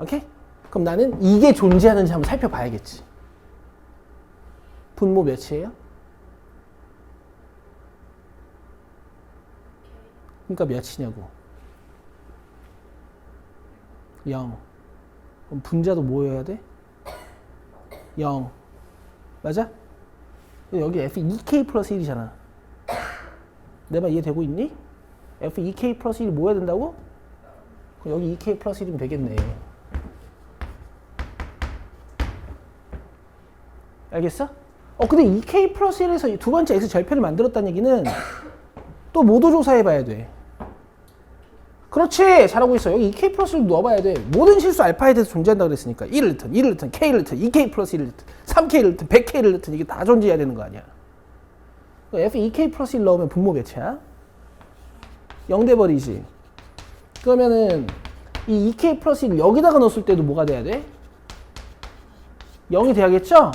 오케이? 그럼 나는 이게 존재하는지 한번 살펴봐야겠지. 분모 몇이에요? 그러니까 몇이냐고. 0. 그럼 분자도 뭐여야 돼? 0. 맞아? 여기 F 2K 플러스 1이잖아. 내 말 이해되고 있니? F 2K 플러스 1이 뭐 해야 된다고? 그럼 여기 2K 플러스 1이면 되겠네. 알겠어? 근데 2K 플러스 1에서 두 번째 X 절편을 만들었다는 얘기는 또 모두 조사해봐야 돼. 그렇지! 잘하고 있어. 여기 2K 플러스 1 넣어봐야 돼. 모든 실수 알파에 대해서 존재한다고 그랬으니까 1을 넣든, 2를 넣든, K를 넣든, 2K 플러스 1을 넣든, 3K를 넣든, 100K를 넣든 이게 다 존재해야 되는 거 아니야. F 2K 플러스 1 넣으면 분모 몇이야? 0 돼버리지. 그러면은 이 2K 플러스 1 여기다가 넣었을 때도 뭐가 돼야 돼? 0이 돼야겠죠?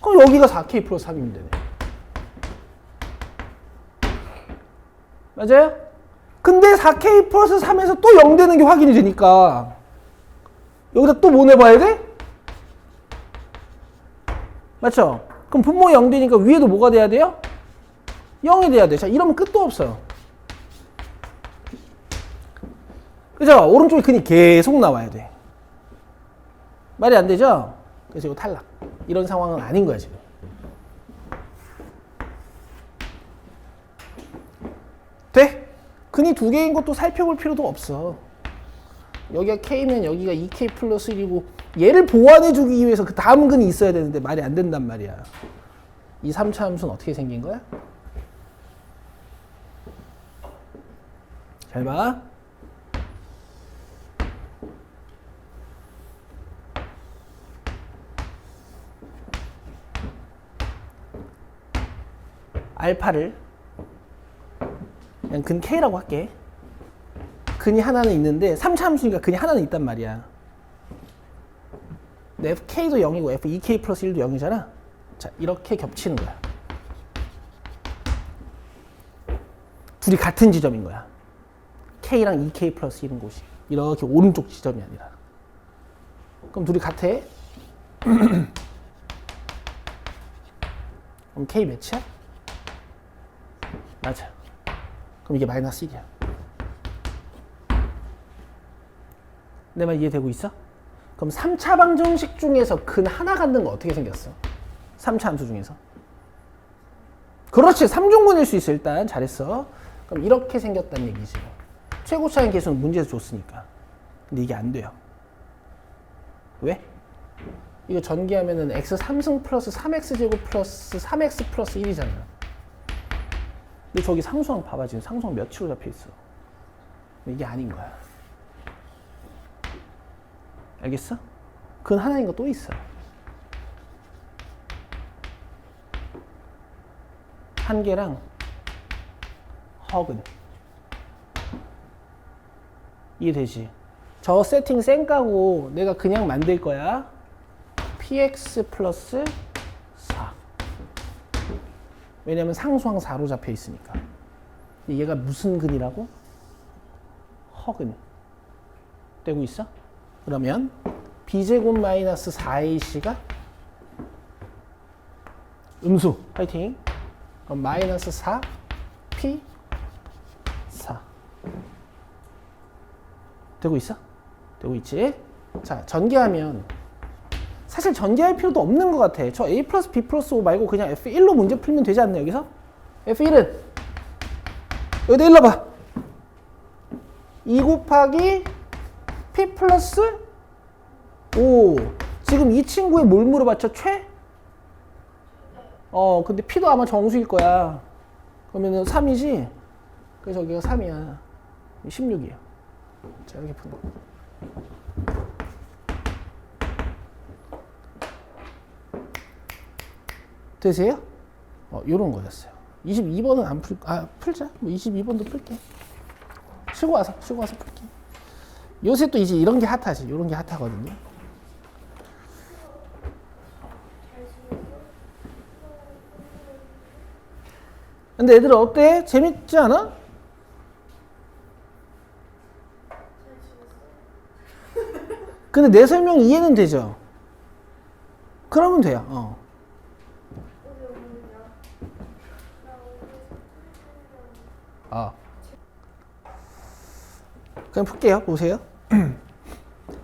그럼 여기가 4K 플러스 3이면 되네. 맞아요? 근데 4K 플러스 3에서 또 0 되는 게 확인이 되니까 여기다 또 뭐 내봐야 돼? 맞죠? 그럼 분모 0 되니까 위에도 뭐가 돼야 돼요? 0이 돼야 돼. 자, 이러면 끝도 없어요. 그죠? 오른쪽에 근이 계속 나와야 돼. 말이 안 되죠? 그래서 이거 탈락. 이런 상황은 아닌 거야, 지금. 돼? 근이 두 개인 것도 살펴볼 필요도 없어. 여기가 K면 여기가 2K 플러스 1이고 얘를 보완해주기 위해서 그 다음 근이 있어야 되는데 말이 안 된단 말이야. 이 3차 함수는 어떻게 생긴 거야? 잘 봐. 알파를 그냥 근 K라고 할게. 근이 하나는 있는데 3차 함수니까 근이 하나는 있단 말이야. 근데 FK도 0이고 F2K 플러스 1도 0이잖아. 자, 이렇게 겹치는 거야. 둘이 같은 지점인 거야. K랑 2K 플러스 1인 곳이. 이렇게 오른쪽 지점이 아니라. 그럼 둘이 같아? 그럼 K 몇이야? 맞아. 그럼 이게 마이너스 1이야. 내 말 이해되고 있어? 그럼 3차 방정식 중에서 근 하나 갖는 거 어떻게 생겼어? 3차 함수 중에서. 그렇지. 3중근일 수 있어. 일단 잘했어. 그럼 이렇게 생겼다는 얘기지. 최고차인 계수는 문제에서 줬으니까. 근데 이게 안 돼요. 왜? 이거 전개하면은 x 3승 플러스 3x제곱 플러스 3x 플러스 1이잖아. 근데 저기 상수항 봐봐. 지금 상수항 몇으로 잡혀 있어. 이게 아닌 거야. 알겠어? 근 하나인 거 또 있어. 한계랑 허근. 이해되지? 저 세팅 쌩까고 내가 그냥 만들 거야. px 플러스 4. 왜냐면 상수항 4로 잡혀 있으니까. 얘가 무슨 근이라고? 허근. 되고 있어? 그러면 b제곱 마이너스 4ac가 음수. 파이팅. 그럼 마이너스 4 p 4 되고 있어? 되고 있지? 자, 전개하면 사실 전개할 필요도 없는 것 같아. 저 a 플러스 b 플러스 5 말고 그냥 f1로 문제 풀면 되지 않나 여기서? f1은 여기다 1 넣어봐. 2 곱하기 p 플러스 5. 지금 이 친구에 뭘 물어봤죠? 최? 근데 p도 아마 정수일 거야. 그러면은 3이지? 그래서 여기가 3이야. 16이에요. 자, 이렇게 푸는 거. 되세요? 요런 거였어요. 22번은 안 풀자. 뭐 22번도 풀게. 쉬고 와서 풀게. 요새 또 이제 이런 게 핫하지. 요런 게 핫하거든요. 근데 애들 어때? 재밌지 않아? 근데 내 설명 이해는 되죠? 그러면 돼요. 그냥 풀게요. 보세요.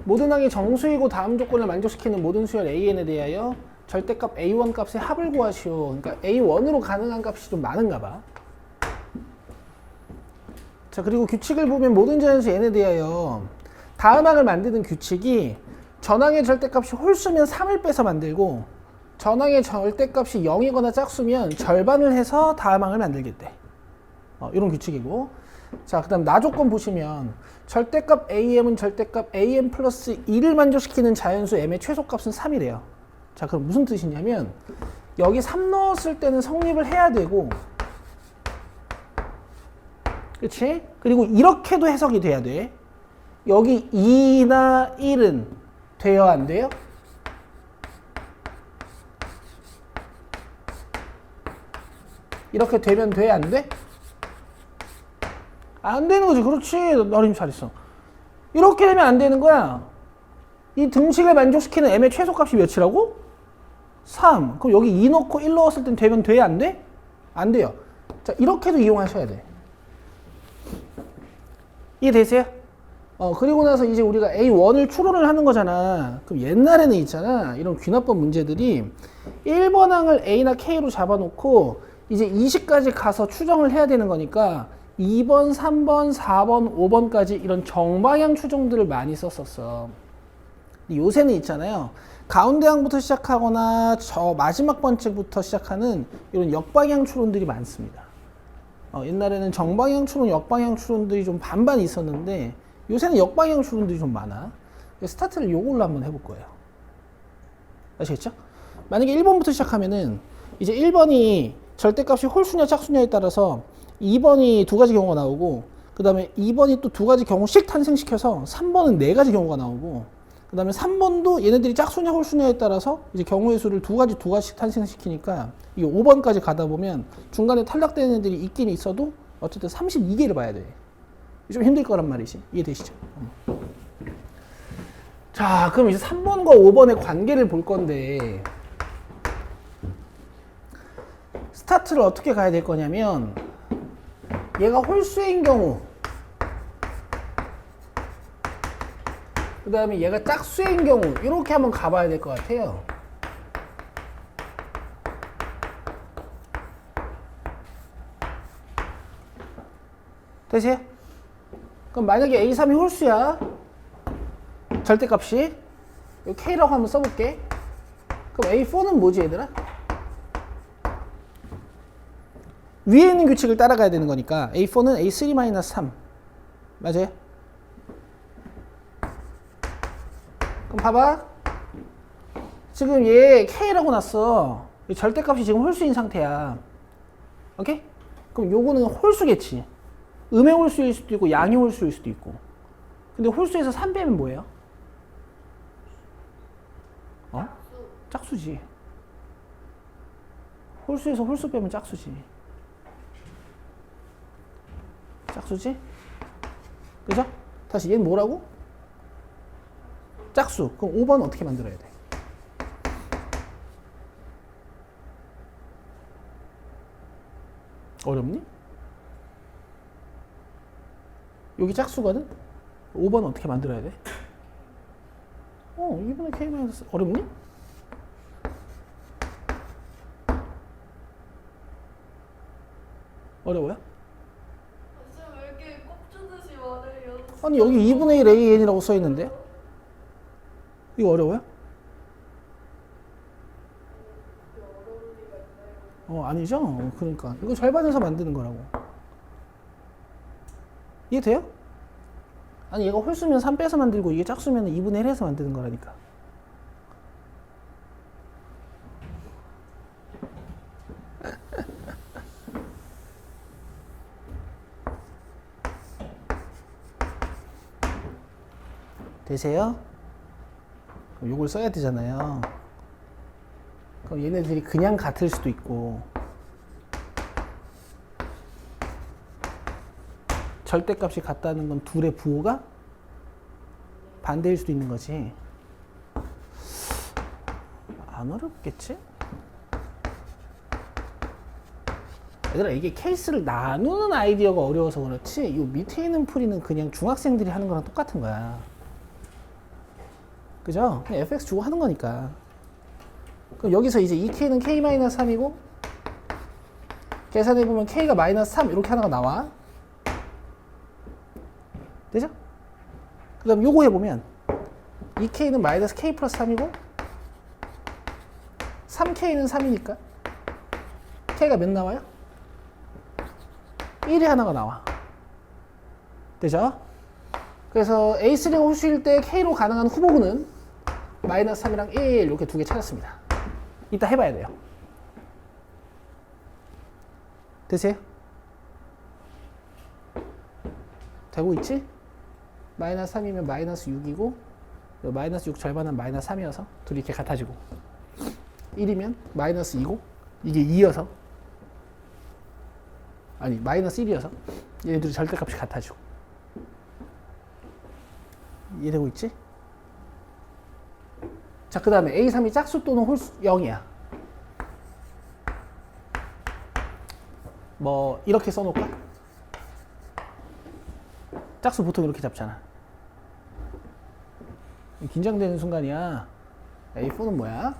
모든 항이 정수이고 다음 조건을 만족시키는 모든 수열 AN에 대하여 절대값 A1 값의 합을 구하시오. 그러니까 A1으로 가능한 값이 좀 많은가 봐. 자, 그리고 규칙을 보면 모든 자연수 N에 대하여 다음 항을 만드는 규칙이 전항의 절대값이 홀수면 3을 빼서 만들고 전항의 절대값이 0이거나 짝수면 절반을 해서 다음 항을 만들겠대. 이런 규칙이고. 자, 그 다음 나조건 보시면 절대값 AM은 절대값 AM 플러스 2를 만족시키는 자연수 M의 최소값은 3이래요. 자, 그럼 무슨 뜻이냐면 여기 3 넣었을 때는 성립을 해야 되고, 그치? 그리고 이렇게도 해석이 돼야 돼. 여기 2나 1은 돼요, 안 돼요? 이렇게 되면 돼, 안 돼? 안 되는 거지. 그렇지. 너림 잘했어. 이렇게 되면 안 되는 거야. 이 등식을 만족시키는 m의 최소값이 몇이라고? 3. 그럼 여기 2 넣고 1 넣었을 땐 되면 돼? 안 돼? 안 돼요. 자, 이렇게도 이용하셔야 돼. 이해되세요? 그리고 나서 이제 우리가 A1을 추론을 하는 거잖아. 그럼 옛날에는 있잖아. 이런 귀납법 문제들이 1번 항을 A나 K로 잡아놓고 이제 20까지 가서 추정을 해야 되는 거니까 2번, 3번, 4번, 5번까지 이런 정방향 추정들을 많이 썼었어. 요새는 있잖아요. 가운데 항부터 시작하거나 저 마지막 번째부터 시작하는 이런 역방향 추론들이 많습니다. 옛날에는 정방향 추론, 역방향 추론들이 좀 반반 있었는데 요새는 역방향 추론들이 좀 많아. 스타트를 요걸로 한번 해볼 거예요. 아시겠죠? 만약에 1번부터 시작하면은 이제 1번이 절대값이 홀수냐 짝수냐에 따라서 2번이 두 가지 경우가 나오고, 그 다음에 2번이 또 두 가지 경우씩 탄생시켜서 3번은 네 가지 경우가 나오고, 그 다음에 3번도 얘네들이 짝수냐 홀수냐에 따라서 이제 경우의 수를 두 가지씩 탄생시키니까 이 5번까지 가다 보면 중간에 탈락되는 애들이 있긴 있어도 어쨌든 32개를 봐야 돼. 좀 힘들 거란 말이지. 이해되시죠? 자, 그럼 이제 3번과 5번의 관계를 볼 건데, 스타트를 어떻게 가야 될 거냐면, 얘가 홀수인 경우, 그 다음에 얘가 짝수인 경우, 이렇게 한번 가봐야 될 것 같아요. 되세요? 그럼 만약에 A3이 홀수야, 절대값이 여기 K라고 한번 써볼게. 그럼 A4는 뭐지, 얘들아? 위에 있는 규칙을 따라가야 되는 거니까 A4는 A3-3 맞아요? 그럼 봐봐. 지금 얘 K라고 놨어. 절대값이 지금 홀수인 상태야. 오케이? 그럼 요거는 홀수겠지. 음의 홀수일 수도 있고 양의 홀수일 수도 있고. 근데 홀수에서 3 빼면 뭐예요? 짝수지. 홀수에서 홀수 빼면 짝수지. 짝수지? 그죠? 다시 얘는 뭐라고? 짝수. 그럼 5번 어떻게 만들어야 돼? 어렵니? 여기 짝수거든? 5번 어떻게 만들어야 돼? 2분의 k 마이너스 어렵니? 어려워요? 왜 이렇게 꼽주듯이 말해요? 아니 여기 2분의 1 AN이라고 써있는데 이거 어려워요? 아니죠? 그러니까 이거 절반에서 만드는 거라고. 이해돼요? 아니 얘가 홀수면 3 빼서 만들고 이게 짝수면 2분의 1 해서 만드는 거라니까. 되세요? 그럼 요걸 써야 되잖아요. 그럼 얘네들이 그냥 같을 수도 있고 절대값이 같다는 건 둘의 부호가 반대일 수도 있는 거지. 안 어렵겠지? 얘들아 이게 케이스를 나누는 아이디어가 어려워서 그렇지 요 밑에 있는 풀이는 그냥 중학생들이 하는 거랑 똑같은 거야. 그죠? 그냥 fx 주고 하는 거니까. 그럼 여기서 이제 2k는 k-3이고 계산해보면 k가 -3 이렇게 하나가 나와. 되죠? 그 다음 요거 해보면 2k는 -k 플러스 3이고 3k는 3이니까 k가 몇 나와요? 1이 하나가 나와. 되죠? 그래서 A3가 홀수일 때 k로 가능한 후보군은 -3이랑 1 이렇게 두 개 찾았습니다. 이따 해봐야 돼요. 되세요? 되고 있지? -3이면 -6이고 -6 절반은 -3이어서 둘이 이렇게 같아지고 1이면 -2고 이게 2여서 아니 -1이어서 얘네들이 절대값이 같아지고. 이해되고 있지? 자, 그 다음에 A3이 짝수 또는 홀수 0이야. 뭐 이렇게 써놓을까? 짝수 보통 이렇게 잡잖아. 긴장되는 순간이야. A4는 뭐야?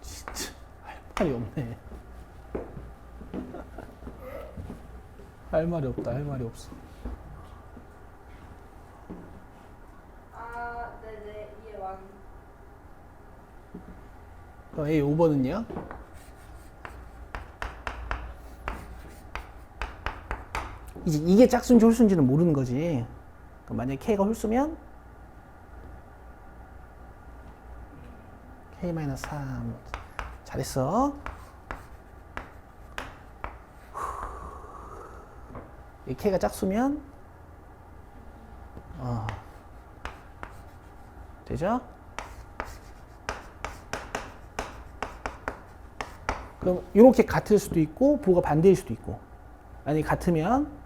진짜 할 말이 없네. 할 말이 없다. 할 말이 없어. 네네 이해 완. 그럼 A5번은요? 이제 이게 짝수인지 홀수인지는 모르는 거지. 그럼 만약에 K가 홀수면 K-3 잘했어. 이 K가 짝수면 되죠? 그럼 이렇게 같을 수도 있고 부호가 반대일 수도 있고. 만약에 같으면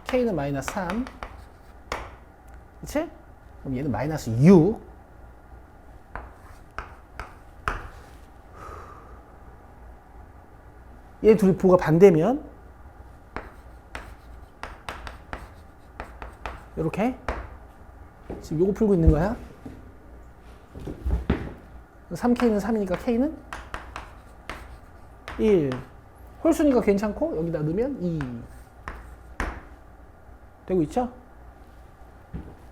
K는 -3 그치? 그럼 얘는 -6 얘 둘이 부호가 반대면 이렇게 지금 요거 풀고 있는 거야. 3K는 3이니까 K는 1 홀수니까 괜찮고 여기다 넣으면 2 되고 있죠?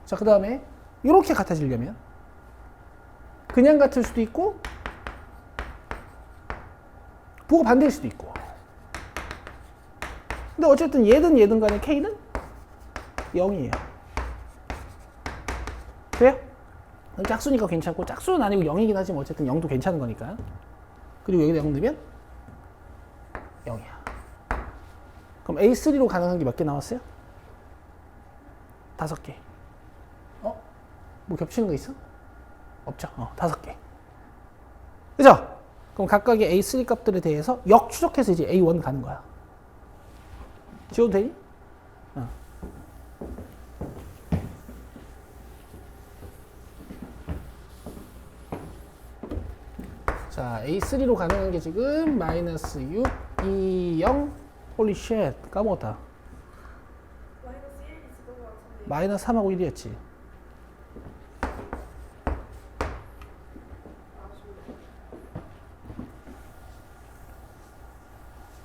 자, 그 다음에 이렇게 같아지려면 그냥 같을 수도 있고 부호가 반대일 수도 있고. 근데 어쨌든 얘든 간에 K는 0이에요. 돼요? 짝수니까 괜찮고 짝수는 아니고 0이긴 하지만 어쨌든 0도 괜찮은 거니까. 그리고 여기다 0 넣으면 0이야. 그럼 A3로 가능한 게 몇 개 나왔어요? 5개. 뭐 겹치는 거 있어? 없죠. 5개. 그죠? 그럼 각각의 A3 값들에 대해서 역추적해서 이제 A1 가는 거야. 지워도 되니? 자, A3로 가능한 게 지금 마이너스 6, 2, 0, 홀리 쉣, 까먹었다. 마이너스 1이 있었던 것 같은데. 마이너스 3하고 1이었지.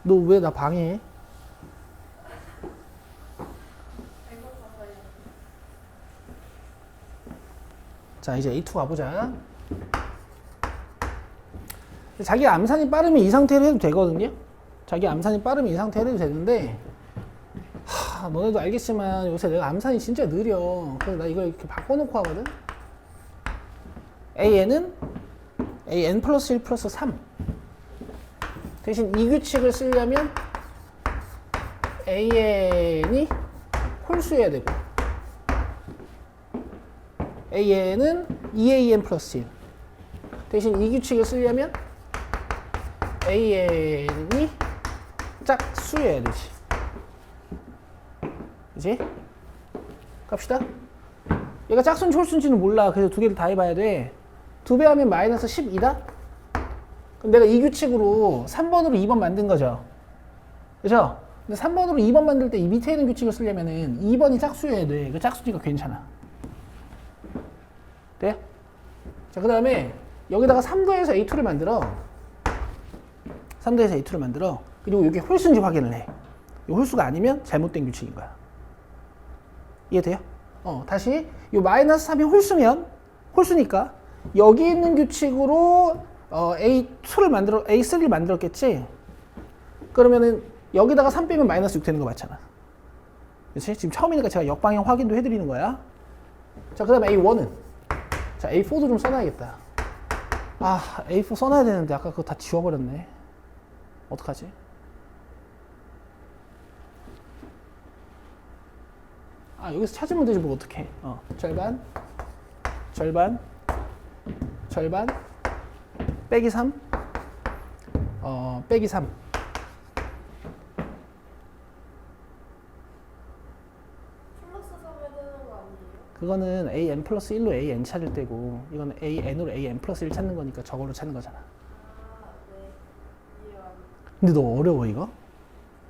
너 왜 나 방해해? 자, 이제 A2 가보자. 자기 암산이 빠르면 이 상태로 해도 되거든요. 자기 암산이 빠르면 이 상태로 해도 되는데, 너네도 알겠지만 요새 내가 암산이 진짜 느려. 그래서 나 이걸 이렇게 바꿔놓고 하거든. AN은 AN 플러스 1 플러스 3. 대신 이 규칙을 쓰려면 AN이 홀수여야 되고, AN은 2AN 플러스 1. 대신 이 규칙을 쓰려면 AN이 짝수여야 되지. 그치? 갑시다. 얘가 짝수인지 홀수인지는 몰라. 그래서 두 개를 다 해봐야 돼. 2배 하면 마이너스 12다? 그럼 내가 이 규칙으로 3번으로 2번 만든 거죠. 그죠? 근데 3번으로 2번 만들 때 이 밑에 있는 규칙을 쓰려면은 2번이 짝수여야 돼. 그 짝수니까 괜찮아. 돼? 자, 그 다음에 여기다가 3도에서 A2를 만들어. 3도에서 A2를 만들어. 그리고 이게 홀수인지 확인을 해. 이 홀수가 아니면 잘못된 규칙인 거야. 이해돼요? 다시 이 마이너스 3이 홀수면 홀수니까 여기 있는 규칙으로 A3를 만들었겠지? 그러면은 여기다가 3 빼면 마이너스 6 되는 거 맞잖아. 그치? 지금 처음이니까 제가 역방향 확인도 해드리는 거야. 자, 그 다음에 A1은 자, A4도 좀 써놔야겠다. A4 써놔야 되는데 아까 그거 다 지워버렸네. 어떡하지? 여기서 찾으면 되지 뭐 어떡해. 절반 빼기 3 빼기 3. 플러스 3 해야 되는 거 아니에요? 그거는 AN 플러스 1로 AN 찾을 때고, 이거는 AN으로 AN 플러스 1 찾는 거니까 저걸로 찾는 거잖아. 네. 이해 안. 근데 너 어려워 이거?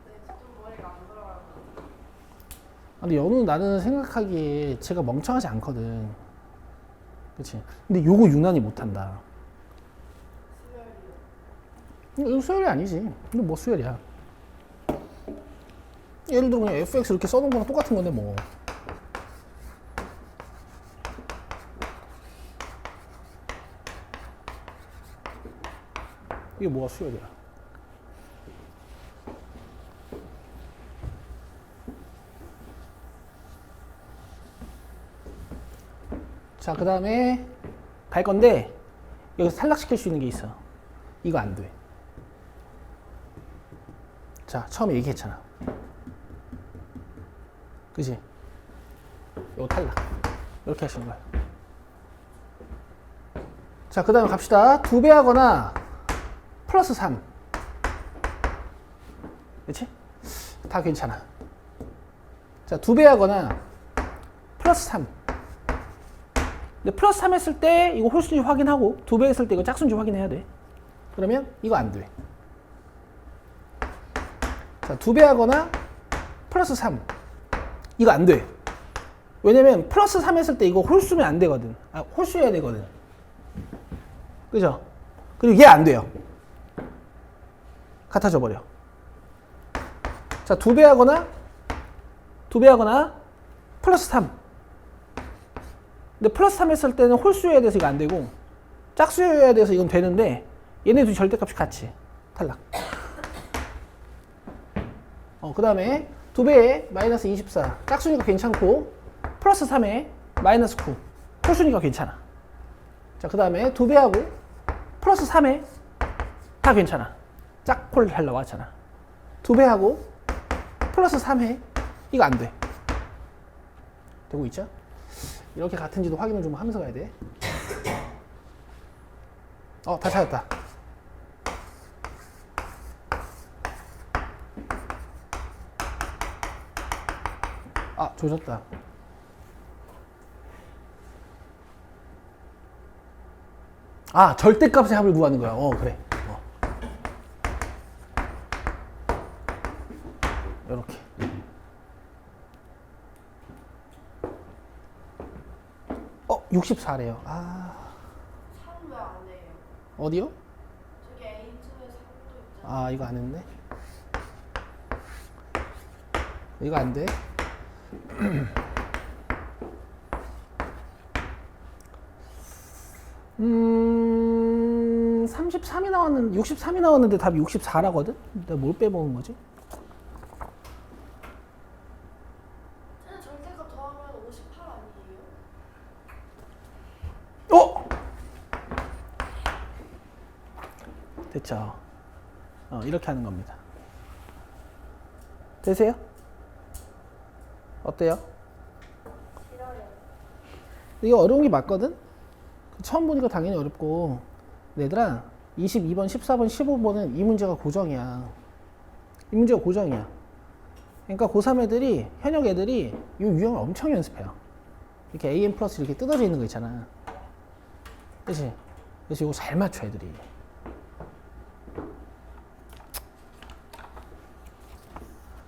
네, 좀 머리가 안 돌아가는 것 같아요. 근데 연우는 나는 생각하기에 제가 멍청하지 않거든. 그치? 근데 요거 유난히 못한다. 수열이요. 이거 수열이 아니지. 이거 뭐 수열이야. 예를 들어 그냥 fx 이렇게 써놓은 거랑 똑같은 건데 뭐. 이게 뭐가 수열이야. 자, 그 다음에 갈 건데 여기서 탈락시킬 수 있는 게 있어. 이거 안 돼. 자, 처음에 얘기했잖아. 그지? 이거 탈락. 이렇게 하시는 거야. 자, 그 다음에 갑시다. 2배 하거나 플러스 3. 그치? 다 괜찮아. 자, 2배 하거나 플러스 3. 근데 플러스 3 했을 때 이거 홀수인지 확인하고 2배 했을 때 이거 짝수인지 확인해야 돼. 그러면 이거 안 돼. 자, 2배 하거나 플러스 3. 이거 안 돼. 왜냐면 플러스 3 했을 때 이거 홀수면 안 되거든. 홀수여야 되거든. 그죠? 그리고 얘 안 돼요. 같아져 버려. 자, 2배 하거나 플러스 3. 근데 플러스 3 했을 때는 홀수여야 돼서 이거 안 되고 짝수여야 돼서 이건 되는데 얘네 둘이 절대값이 같이 탈락. 그 다음에 2배에 마이너스 24. 짝수니까 괜찮고 플러스 3에 마이너스 9. 홀수니까 괜찮아. 자, 그 다음에 2배하고 플러스 3회 다 괜찮아. 짝콜 잘 나왔잖아. 2배하고 플러스 3회 이거 안 돼. 되고 있죠? 이렇게 같은지도 확인을 좀 하면서 가야 돼. 다 찾았다. 조졌다. 절대값의 합을 구하는 거야. 그래. 요렇게. 64래요. 3 왜 안 해요? 어디요? 저기 A2에 3도 있잖아. 이거 안 했네. 이거 안 돼. 33이 나왔는데, 63이 나왔는데 답이 64라거든? 내가 뭘 빼먹은 거지? 쟤는 절대값 더하면 58 아니에요? 됐죠. 이렇게 하는 겁니다. 되세요? 어때요? 싫어요. 이거 어려운 게 맞거든? 처음 보니까 당연히 어렵고. 얘들아, 22번, 14번, 15번은 이 문제가 고정이야. 이 문제가 고정이야. 그러니까 고3 애들이, 현역 애들이 이 유형을 엄청 연습해요. 이렇게 AM 플러스 이렇게 뜯어져 있는 거 있잖아. 그치? 그래서 이거 잘 맞춰, 애들이.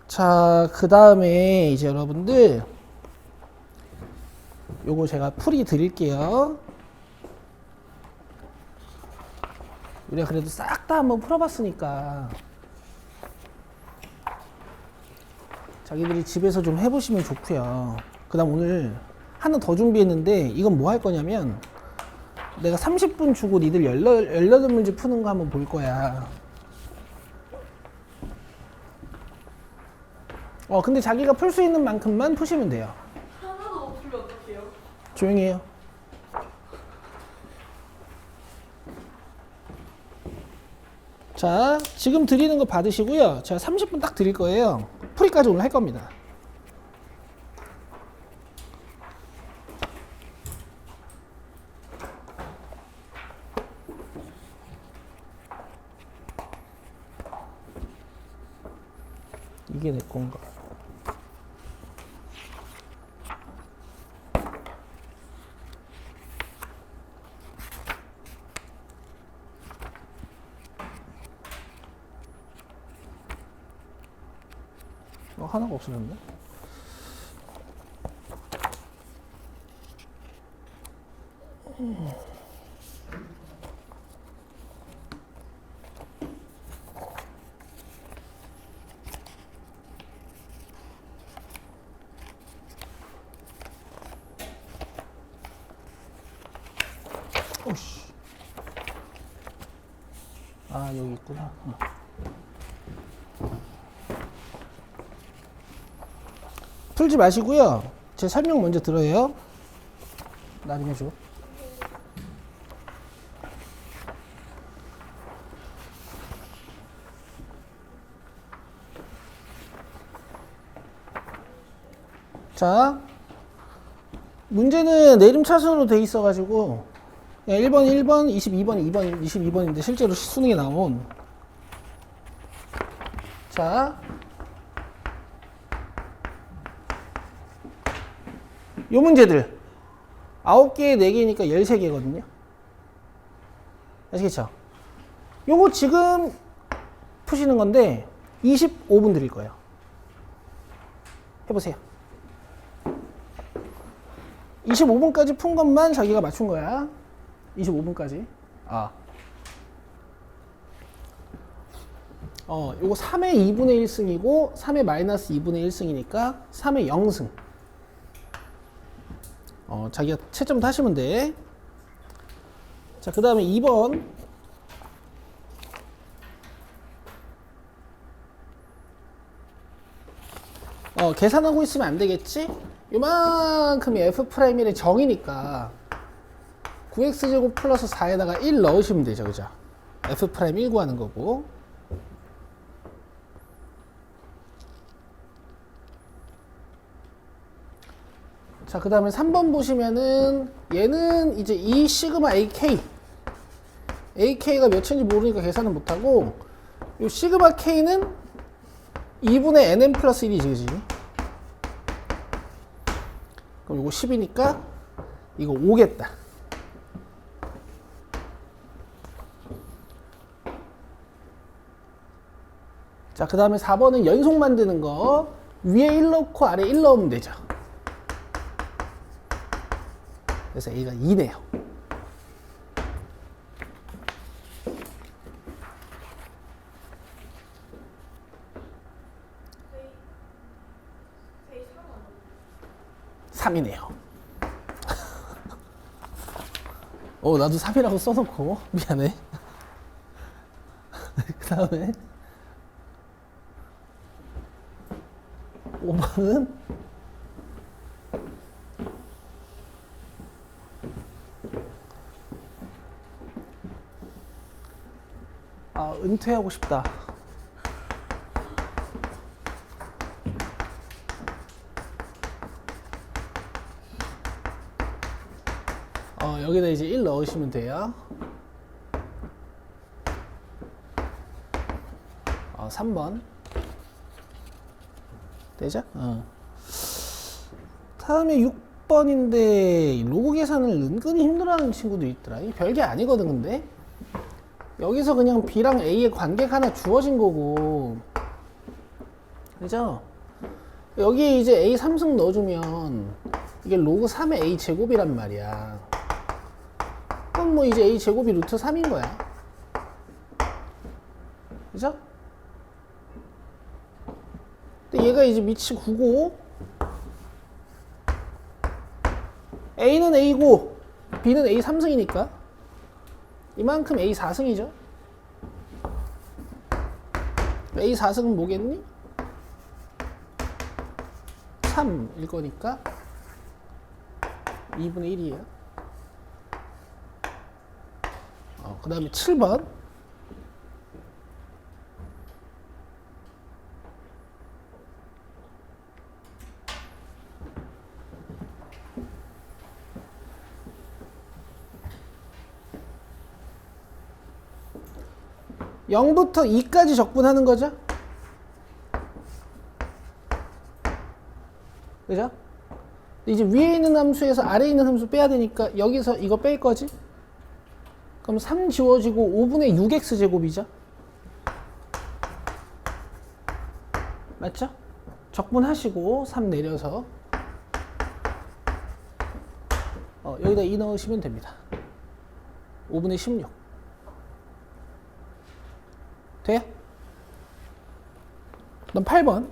자, 그 다음에 이제 여러분들, 요거 제가 풀이 드릴게요. 우리가 그래도 싹 다 한번 풀어봤으니까 자기들이 집에서 좀 해보시면 좋고요. 그 다음 오늘 하나 더 준비했는데 이건 뭐 할 거냐면 내가 30분 주고 니들 18문제 푸는 거 한번 볼 거야. 근데 자기가 풀 수 있는 만큼만 푸시면 돼요. 하나도 못 풀면 어떡해요? 조용히 해요. 자, 지금 드리는 거 받으시고요. 제가 30분 딱 드릴 거예요. 풀이까지 오늘 할 겁니다. 이게 내 건가? 하나가 없어졌네. 오씨. 여기 있구나. 풀지 마시고요. 제 설명 먼저 들어요. 나중에 줘. 자, 문제는 내림차순으로 돼 있어가지고 1번, 1번, 22번, 2번, 22번인데 실제로 수능에 나온. 자, 요 문제들 9개, 4개니까 13개거든요. 아시겠죠? 요거 지금 푸시는 건데 25분 드릴 거예요. 해보세요. 25분까지 푼 것만 자기가 맞춘 거야. 25분까지. 요거 3의 2분의 1승이고 3의 마이너스 2분의 1승이니까 3의 0승. 자기가 채점 하시면 돼. 자, 그 다음에 2번. 계산하고 있으면 안 되겠지? 요만큼이 F'의 정이니까 9x제곱 플러스 4에다가 1 넣으시면 되죠. 그죠? f'1 구하는 거고. 자, 그 다음에 3번 보시면은 얘는 이제 이 시그마 AK가 몇인지 모르니까 계산을 못하고, 이 시그마 K는 2분의 NM 플러스 1이지, 그지? 그럼 이거 10이니까 이거 5겠다. 자, 그 다음에 4번은 연속 만드는 거. 위에 1 넣고 아래 1 넣으면 되죠. 그래서 A가 2네요. 회의 3 3이네요. 나도 3이라고 써놓고 미안해. 그 다음에 5번은 은퇴하고 싶다. 여기다 이제 1 넣으시면 돼요. 3번 되죠? 다음에 6번인데 로그 계산을 은근히 힘들어하는 친구도 있더라. 이 별게 아니거든. 근데 여기서 그냥 B랑 A의 관계가 하나 주어진 거고, 그죠? 여기에 이제 A 3승 넣어주면 이게 로그 3의 A 제곱이란 말이야. 그럼 뭐 이제 A 제곱이 루트 3인 거야. 그죠? 근데 얘가 이제 밑이 9고, A는 A고 B는 A 3승이니까 이만큼 A 4승이죠. A 4승은 뭐겠니? 3일 거니까 2분의 1이에요. 그 다음에 7번. (0부터 2까지) 적분하는 거죠. 그죠? 이제 위에 있는 함수에서 아래에 있는 함수 빼야 되니까 여기서 이거 뺄 거지. 그럼 3 지워지고 5분의 6x 제곱이죠. 맞죠? 적분하시고 3 내려서 여기다 2 넣으시면 됩니다. 5분의 16 돼요? 그럼 8번.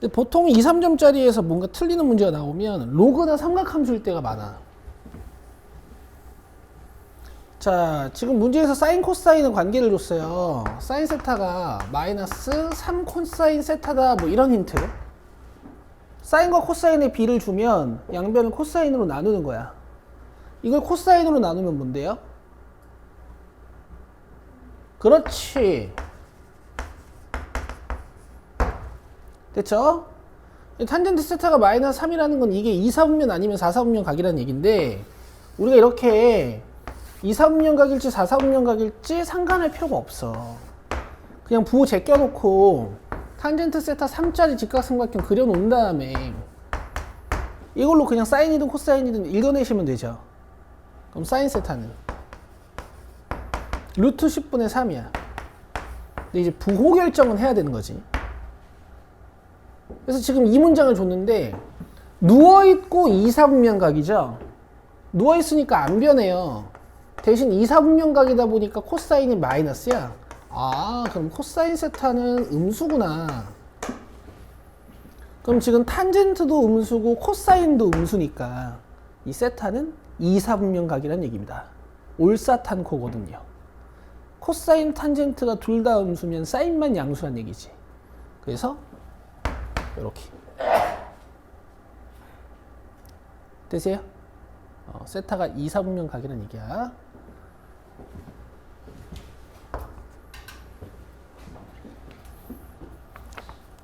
근데 보통 2, 3점짜리에서 뭔가 틀리는 문제가 나오면 로그나 삼각함수일 때가 많아. 자, 지금 문제에서 사인 코사인의 관계를 줬어요. 사인 세타가 마이너스 3 코사인 세타다, 뭐 이런 힌트. 사인과 코사인의 비를 주면 양변을 코사인으로 나누는 거야. 이걸 코사인으로 나누면 뭔데요? 그렇지. 됐죠? 탄젠트 세타가 마이너스 3이라는 건 이게 2, 4분면 아니면 4, 4분면 각이라는 얘기인데, 우리가 이렇게 2, 4분면 각일지 4, 4분면 각일지 상관할 필요가 없어. 그냥 부호 제껴놓고 탄젠트 세타 3짜리 직각삼각형 그려놓은 다음에 이걸로 그냥 사인이든 코사인이든 읽어내시면 되죠. 그럼 사인 세타는 루트 10분의 3이야. 근데 이제 부호 결정은 해야 되는 거지. 그래서 지금 이 문장을 줬는데 누워있고 2, 4분면 각이죠. 누워있으니까 안 변해요. 대신 2, 4분면 각이다 보니까 코사인이 마이너스야. 그럼 코사인 세타는 음수구나. 그럼 지금 탄젠트도 음수고 코사인도 음수니까 이 세타는 2, 4분면 각이라는 얘기입니다. 올사탄코거든요. 코사인 탄젠트가 둘 다 음수면 사인만 양수란 얘기지. 그래서 이렇게 되세요? 세타가 2, 4분면 각이라는 얘기야.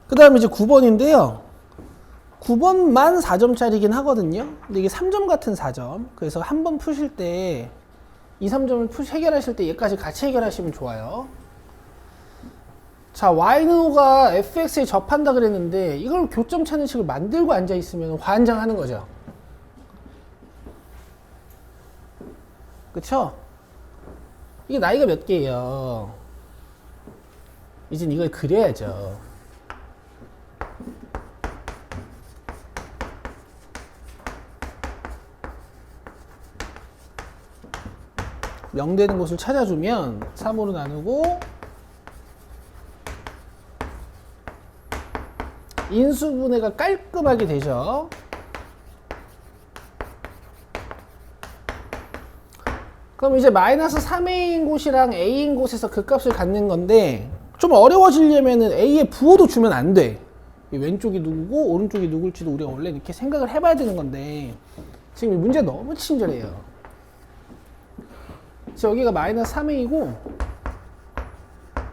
그 다음에 이제 9번인데요. 9번만 4점짜리긴 하거든요. 근데 이게 3점 같은 4점. 그래서 한 번 푸실 때 2, 3점을 해결하실 때 얘까지 같이 해결하시면 좋아요. 자, y는가 fx에 접한다 그랬는데 이걸 교점 찾는 식을 만들고 앉아있으면 환장하는 거죠. 그쵸? 이게 나이가 몇 개예요? 이젠 이걸 그려야죠. 명되는 곳을 찾아주면 3으로 나누고 인수분해가 깔끔하게 되죠. 그럼 이제 마이너스 3a인 곳이랑 a인 곳에서 그 값을 갖는 건데 좀 어려워지려면은 a의 부호도 주면 안 돼. 왼쪽이 누구고 오른쪽이 누굴지도 우리가 원래 이렇게 생각을 해봐야 되는 건데 지금 이 문제 너무 친절해요. 그래서 여기가 마이너스 3a이고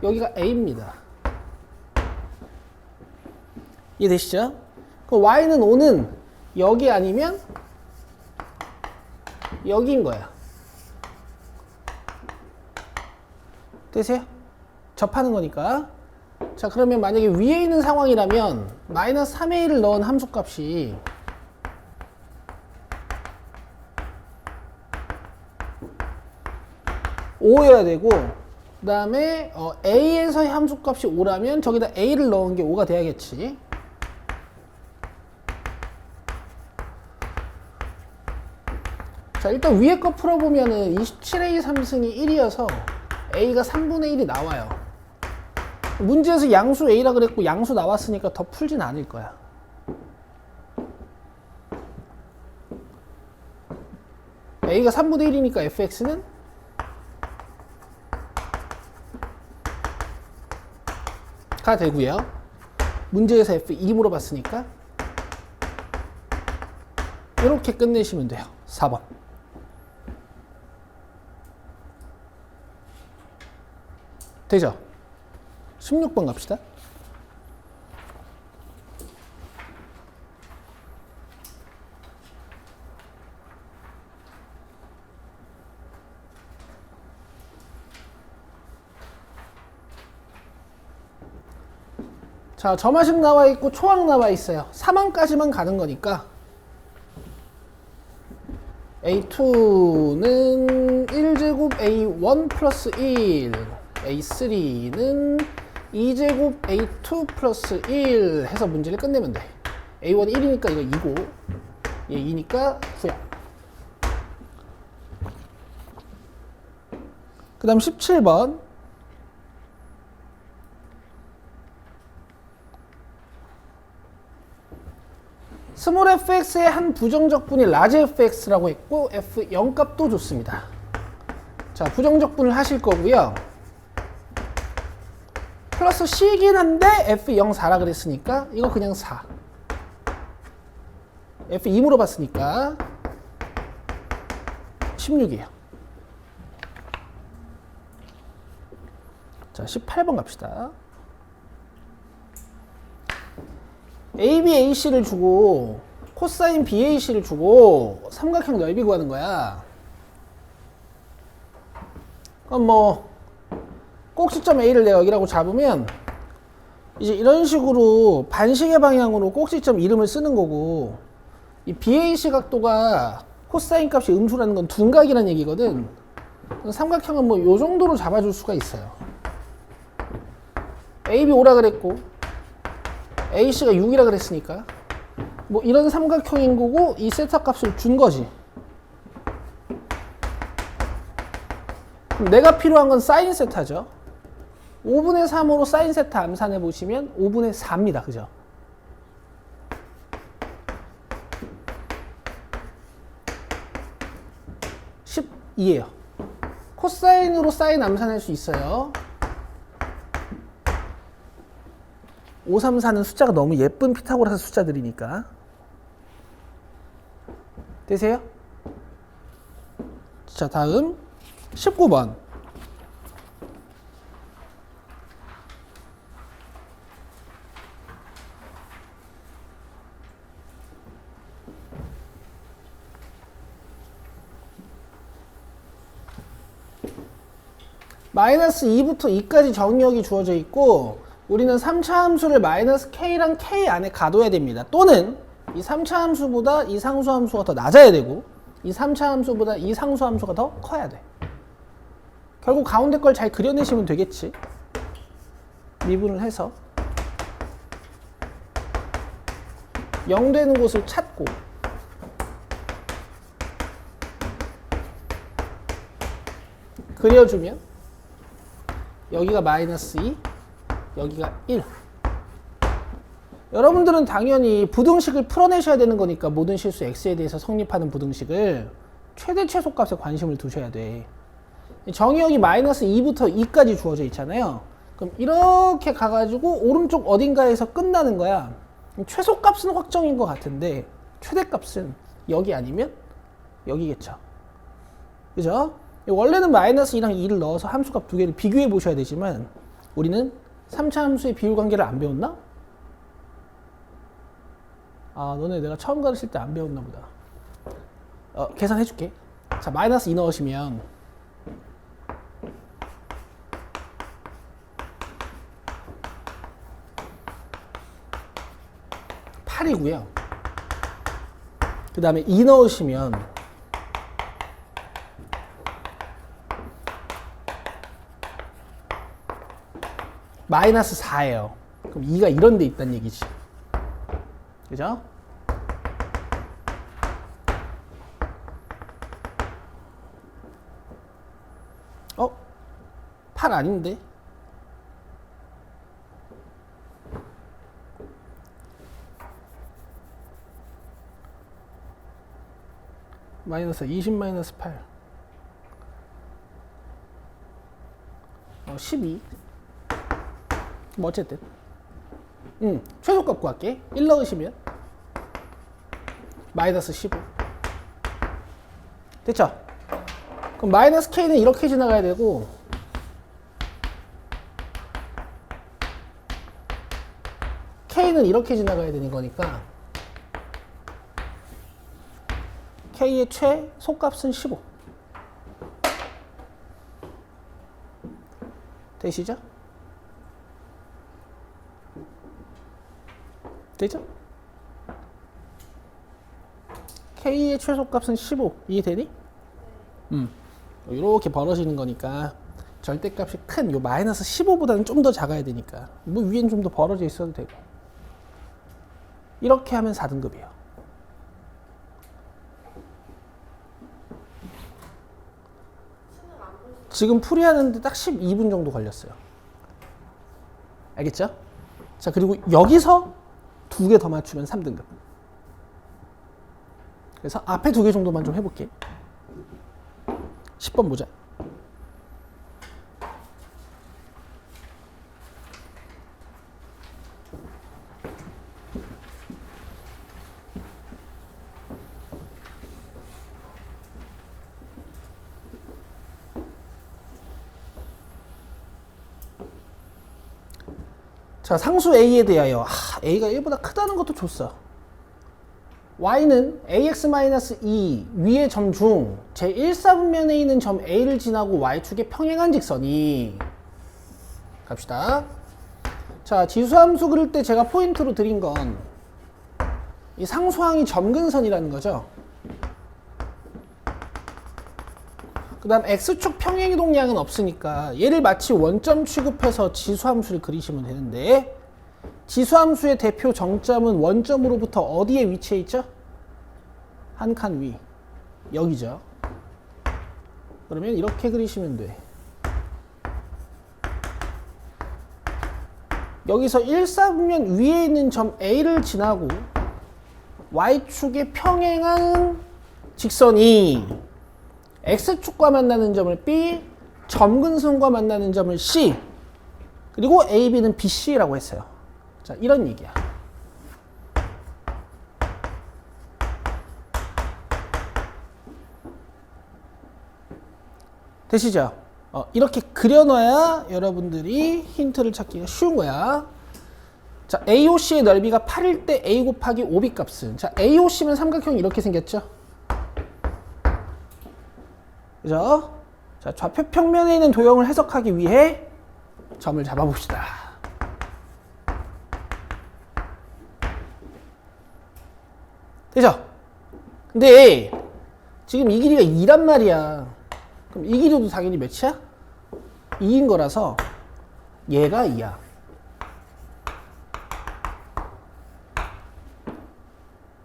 여기가 a입니다. 이해되시죠? 그럼 y는 5는 여기 아니면 여기인 거야. 되세요? 접하는 거니까. 자, 그러면 만약에 위에 있는 상황이라면 마이너스 3a를 넣은 함수값이 (5)여야 되고 그 다음에 a에서의 함수값이 5라면 저기다 a를 넣은 게 5가 돼야겠지. 자, 일단 위에 거 풀어보면은 27a 3승이 1이어서 a가 3분의 1이 나와요. 문제에서 양수 a라 그랬고 양수 나왔으니까 더 풀진 않을 거야. a가 3분의 1이니까 fx는 가 되고요. 문제에서 f2 물어봤으니까 이렇게 끝내시면 돼요. 4번. 되죠? 16번 갑시다. 자, 점화식 나와 있고 초항 나와 있어요. 3항까지만 가는 거니까 A2는 1제곱 A1 플러스 1, A3는 2제곱 A2 플러스 1 해서 문제를 끝내면 돼. A1 1이니까 이거 2고 얘 2니까 9야. 그 다음 17번. 스몰 fx의 한 부정적분이 라지 fx라고 했고 f0 값도 좋습니다. 자, 부정적분을 하실 거고요. 플러스 c이긴 한데 f0 4라 그랬으니까 이거 그냥 4. f2 물어봤으니까 16이에요. 자, 18번 갑시다. AB, AC를 주고 코사인 BAC를 주고 삼각형 넓이 구하는 거야. 그럼 뭐 꼭지점 A를 내가 여기라고 잡으면 이제 이런 식으로 반시계 방향으로 꼭지점 이름을 쓰는 거고 이 BAC 각도가 코사인 값이 음수라는 건 둔각이라는 얘기거든. 삼각형은 뭐 요 정도로 잡아줄 수가 있어요. AB 5라 그랬고 AC가 6이라 그랬으니까 뭐 이런 삼각형인 거고 이 세타 값을 준 거지. 그럼 내가 필요한 건 사인 세타죠. 5분의 3으로 사인 세타 암산해 보시면 5분의 4입니다. 그죠? (12)예요. 코사인으로 사인 암산할 수 있어요. 5, 3, 4는 숫자가 너무 예쁜 피타고라스 숫자들이니까. 되세요? 자, 다음 19번. 마이너스 2부터 2까지 정의역이 주어져 있고 우리는 3차 함수를 마이너스 k랑 k 안에 가둬야 됩니다. 또는 이 3차 함수보다 이 상수 함수가 더 낮아야 되고 이 3차 함수보다 이 상수 함수가 더 커야 돼. 결국 가운데 걸 잘 그려내시면 되겠지. 미분을 해서 0 되는 곳을 찾고 그려주면 여기가 마이너스 2, 여기가 1. 여러분들은 당연히 부등식을 풀어내셔야 되는 거니까 모든 실수 x에 대해서 성립하는 부등식을 최대 최소값에 관심을 두셔야 돼. 정의역이 마이너스 2부터 2까지 주어져 있잖아요. 그럼 이렇게 가가지고 오른쪽 어딘가에서 끝나는 거야. 최소값은 확정인 것 같은데 최대값은 여기 아니면 여기겠죠. 그죠? 원래는 마이너스 2랑 2를 넣어서 함수값 두 개를 비교해 보셔야 되지만 우리는 3차 함수의 비율 관계를 안 배웠나? 아, 너네 내가 처음 가르칠 때 안 배웠나 보다. 계산해 줄게. 자, 마이너스 2 넣으시면 8이고요. 그 다음에 2 넣으시면 마이너스 4예요. 그럼 2가 이런 데 있다는 얘기지. 그죠? 어? 8 아닌데? 마이너스 20 마이너스 8 12 뭐 어쨌든 최소값 구할게. 1 넣으시면 마이너스 15 됐죠? 그럼 마이너스 k는 이렇게 지나가야 되고 k는 이렇게 지나가야 되는 거니까 k의 최소값은 15 되시죠? 되죠? k의 최소값은 15 이해되니? 이렇게 벌어지는 거니까 절대값이 큰 요 마이너스 15보다는 좀 더 작아야 되니까 뭐 위엔 좀 더 벌어져 있어도 되고 이렇게 하면 4등급이에요. 지금 풀이하는데 딱 12분 정도 걸렸어요. 알겠죠? 자, 그리고 여기서 2개 더 맞추면 3등급. 그래서 앞에 2개 정도만 좀 해볼게. 10번 보자. 자, 상수 a에 대하여 a가 1보다 크다는 것도 줬어. y는 ax-2 위의 점 중 제1사분면에 있는 점 a를 지나고 y축에 평행한 직선이 갑시다. 자, 지수함수 그릴 때 제가 포인트로 드린 건 이 상수항이 점근선이라는 거죠. 그 다음 x축 평행이동량은 없으니까 얘를 마치 원점 취급해서 지수함수를 그리시면 되는데 지수함수의 대표 정점은 원점으로부터 어디에 위치해 있죠? 한 칸 위. 여기죠. 그러면 이렇게 그리시면 돼. 여기서 1사분면 위에 있는 점 A를 지나고 Y축에 평행한 직선이 X축과 만나는 점을 B, 점근선과 만나는 점을 C, 그리고 AB는 BC라고 했어요. 자, 이런 얘기야. 되시죠? 이렇게 그려놔야 여러분들이 힌트를 찾기가 쉬운 거야. 자, AOC의 넓이가 8일 때 A 곱하기 OB 값은, 자, AOC면 삼각형이 이렇게 생겼죠? 그죠? 자, 좌표 평면에 있는 도형을 해석하기 위해 점을 잡아봅시다. 되죠? 근데 지금 이 길이가 2란 말이야. 그럼 이 길이도 당연히 몇이야? 2인 거라서 얘가 2야.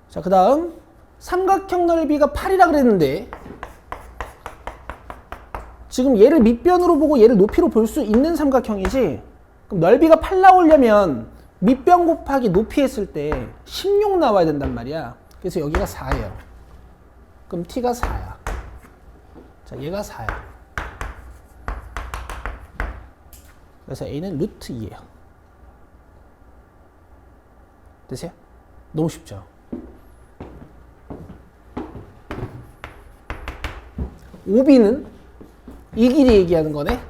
자, 그 다음 삼각형 넓이가 8이라 그랬는데 지금 얘를 밑변으로 보고 얘를 높이로 볼 수 있는 삼각형이지. 그럼 넓이가 8 나오려면 밑변 곱하기 높이 했을 때 16 나와야 된단 말이야. 그래서 여기가 4예요. 그럼 t가 4야. 자, 얘가 4야. 그래서 a는 루트 2예요. 되세요? 너무 쉽죠? OB는 이 길이 얘기하는 거네.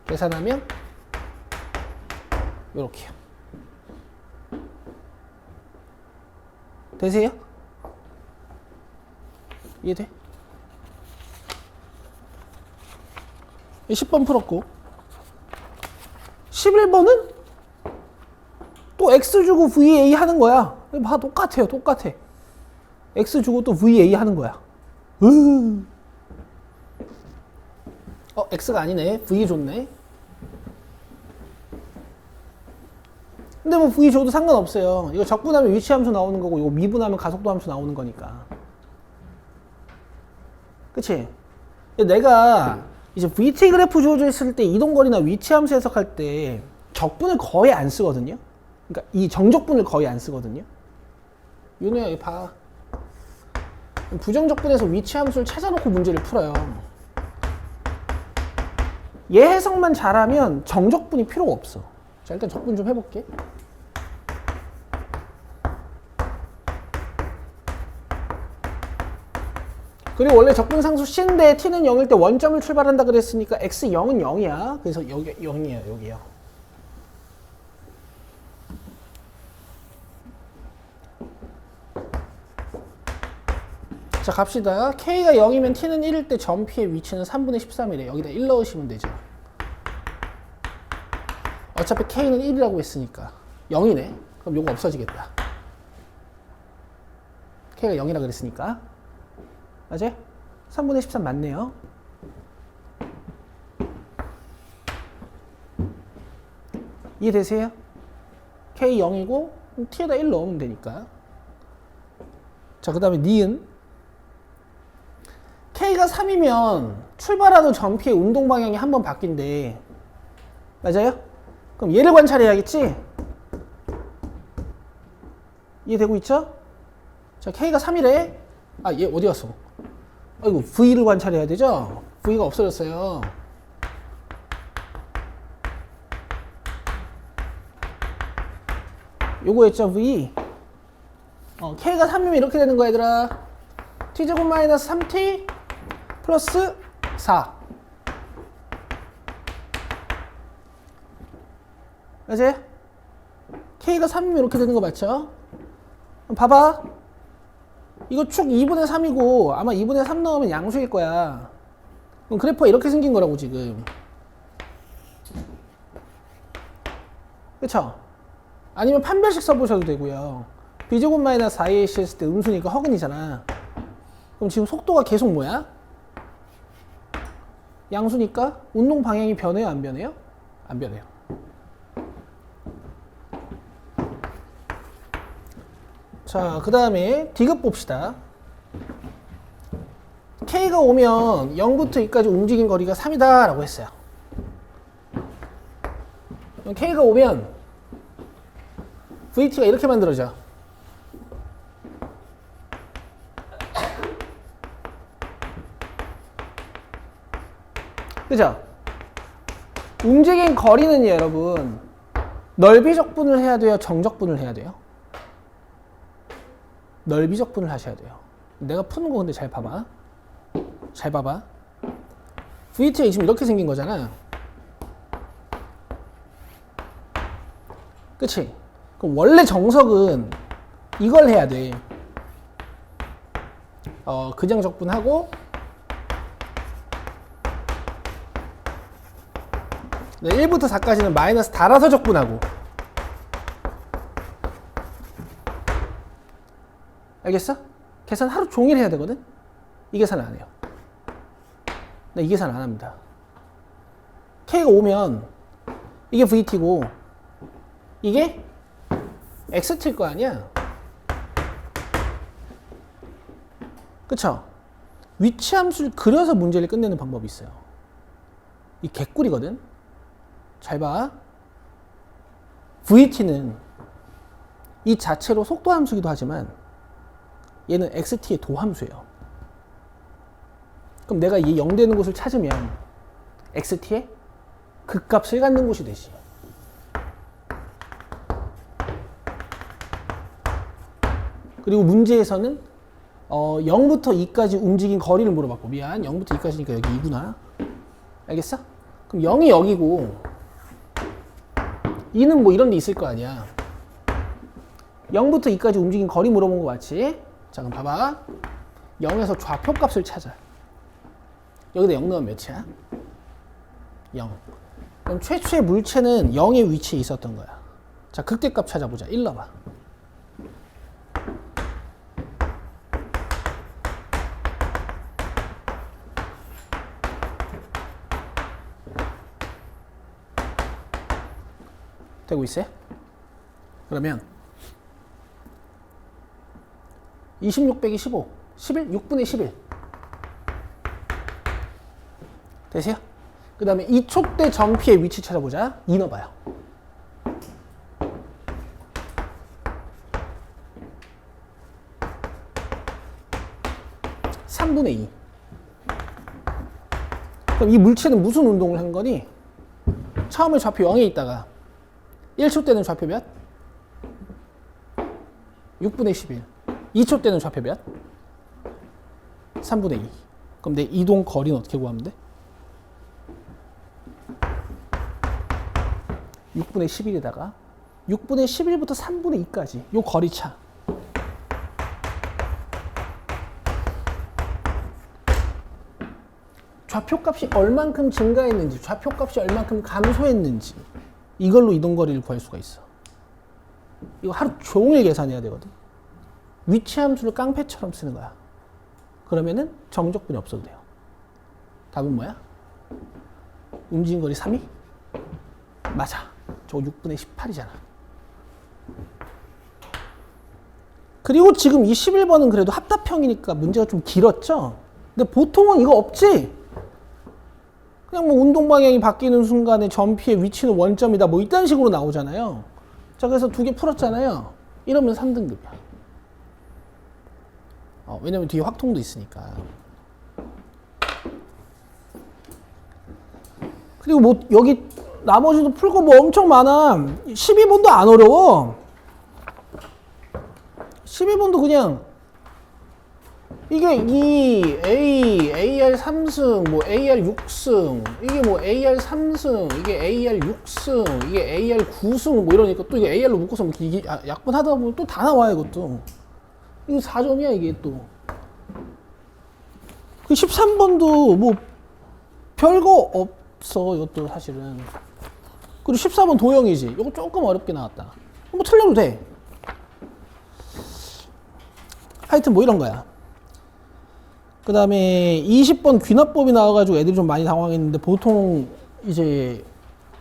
계산하면 요렇게요. 되세요? 이해돼? 10번 풀었고 11번은 또 x 주고 VA 하는 거야. 봐, 똑같아요. 똑같아. x 주고 또 VA 하는 거야. x가 아니네. v 줬네. 근데 뭐 v 줘도 상관없어요. 이거 적분하면 위치함수 나오는 거고 이거 미분하면 가속도 함수 나오는 거니까. 그치? 내가 이제 VT 그래프 주어져 있을 때 이동거리나 위치함수 해석할 때 적분을 거의 안 쓰거든요. 그러니까 이 정적분을 거의 안 쓰거든요. 윤호야, 이거 봐. 부정적분에서 위치함수를 찾아놓고 문제를 풀어요. 얘 해석만 잘하면 정적분이 필요가 없어. 자, 일단 적분 좀 해볼게. 그리고 원래 적분상수 C인데 T는 0일 때 원점을 출발한다 그랬으니까 X0은 0이야. 그래서 여기 0이에요. 여기요. 자, 갑시다. K가 0이면 T는 1일 때 점 P의 위치는 3분의 13이래. 여기다 1 넣으시면 되죠. 어차피 K는 1이라고 했으니까 0이네. 그럼 요거 없어지겠다. K가 0이라 그랬으니까. 맞아요? 3분의 13 맞네요. 이해되세요? K 0이고 T에다 1 넣으면 되니까. 자, 그 다음에 니은 K가 3이면 출발하는 점피의 운동 방향이 한 번 바뀐대. 맞아요? 그럼 얘를 관찰해야겠지? 이해되고 있죠? 자, K가 3이래. 아, 얘 어디 갔어? 아이고, V를 관찰해야 되죠? V가 없어졌어요. 요거였죠, V. K가 3이면 이렇게 되는 거야, 얘들아. T제곱 마이너스 3T 플러스 4. 맞아요? K가 3이면 이렇게 되는 거 맞죠? 그럼 봐봐. 이거 축 2분의 3이고 아마 2분의 3 넣으면 양수일 거야. 그럼 그래프가 이렇게 생긴 거라고 지금. 그쵸? 아니면 판별식 써보셔도 되고요. B제곱 마이너스 4AC 했을 때 음수니까 허근이잖아. 그럼 지금 속도가 계속 뭐야? 양수니까 운동 방향이 변해요? 안 변해요? 안 변해요. 자, 그 다음에 D급 봅시다. K가 오면 0부터 2까지 움직인 거리가 3이다 라고 했어요. K가 오면 VT가 이렇게 만들어져. 그죠? 움직인 거리는 여러분 넓이 적분을 해야 돼요? 정적분을 해야 돼요? 넓이 적분을 하셔야 돼요. 내가 푸는 거 근데 잘 봐봐. 잘 봐봐. VT가 지금 이렇게 생긴 거잖아. 그치? 그럼 원래 정석은 이걸 해야 돼. 그냥 적분하고 네, 1부터 4까지는 마이너스 달아서 적분하고. 알겠어? 계산 하루 종일 해야 되거든? 이 계산 안 해요. 나 이 계산 안 합니다. K가 오면 이게 VT고 이게 XT일 거 아니야? 그쵸? 위치 함수를 그려서 문제를 끝내는 방법이 있어요. 이 개꿀이거든? 잘 봐. VT는 이 자체로 속도 함수이기도 하지만 얘는 XT의 도함수예요. 그럼 내가 이 0 되는 곳을 찾으면 XT의 극값을 갖는 곳이 되지. 그리고 문제에서는 0부터 2까지 움직인 거리를 물어봤고, 미안, 0부터 2까지니까 여기 2구나. 알겠어? 그럼 0이 여기고 2는 뭐 이런 데 있을 거 아니야. 0부터 2까지 움직인 거리 물어본 거 맞지? 자, 그럼 봐봐. 0에서 좌표값을 찾아. 여기다 0 넣으면 몇이야? 0. 그럼 최초의 물체는 0의 위치에 있었던 거야. 자, 극대값 찾아보자. 1 넣어봐. 되고 있어요? 그러면 26 빼기 15, 11? 6분의 11 되세요? 그 다음에 2초 때 점피의 위치 찾아보자. 2 넣어봐요. (3분의 2) 그럼 이 물체는 무슨 운동을 한 거니? 처음에 좌표 0에 있다가 1초 때는 좌표 몇? 6분의 11. 2초 때는 좌표 몇? 3분의 2. 그럼 내 이동 거리는 어떻게 구하면 돼? 6분의 11에다가 6분의 11부터 3분의 2까지 요 거리차. 좌표값이 얼만큼 증가했는지, 좌표값이 얼만큼 감소했는지 이걸로 이동거리를 구할 수가 있어. 이거 하루 종일 계산해야 되거든. 위치함수를 깡패처럼 쓰는 거야. 그러면은 정적분이 없어도 돼요. 답은 뭐야? 움직인 거리 3이? 맞아. 저거 6분의 18이잖아. 그리고 지금 이 11번은 그래도 합답형이니까 문제가 좀 길었죠? 근데 보통은 이거 없지? 그냥 뭐 운동 방향이 바뀌는 순간에 점피의 위치는 원점이다. 뭐 이딴 식으로 나오잖아요. 자, 그래서 2개 풀었잖아요. 이러면 3등급이야. 왜냐면 뒤에 확통도 있으니까. 그리고 뭐 여기 나머지도 풀고 뭐 엄청 많아. 12번도 안 어려워. 12번도 그냥 이게 AR 3승, 뭐 AR 6승, 이게 뭐 AR 3승, 이게 AR 6승, 이게 AR 9승 뭐 이러니까 또 이게 AR로 묶어서 이게 약분하다 보면 또 다 나와요, 이것도. 이거 4점이야, 이게 또. 그 13번도 뭐 별거 없어, 이것도 사실은. 그리고 14번 도형이지. 이거 조금 어렵게 나왔다. 뭐 틀려도 돼. 하여튼 뭐 이런 거야. 그 다음에 20번 귀납법이 나와가지고 애들이 좀 많이 당황했는데 보통 이제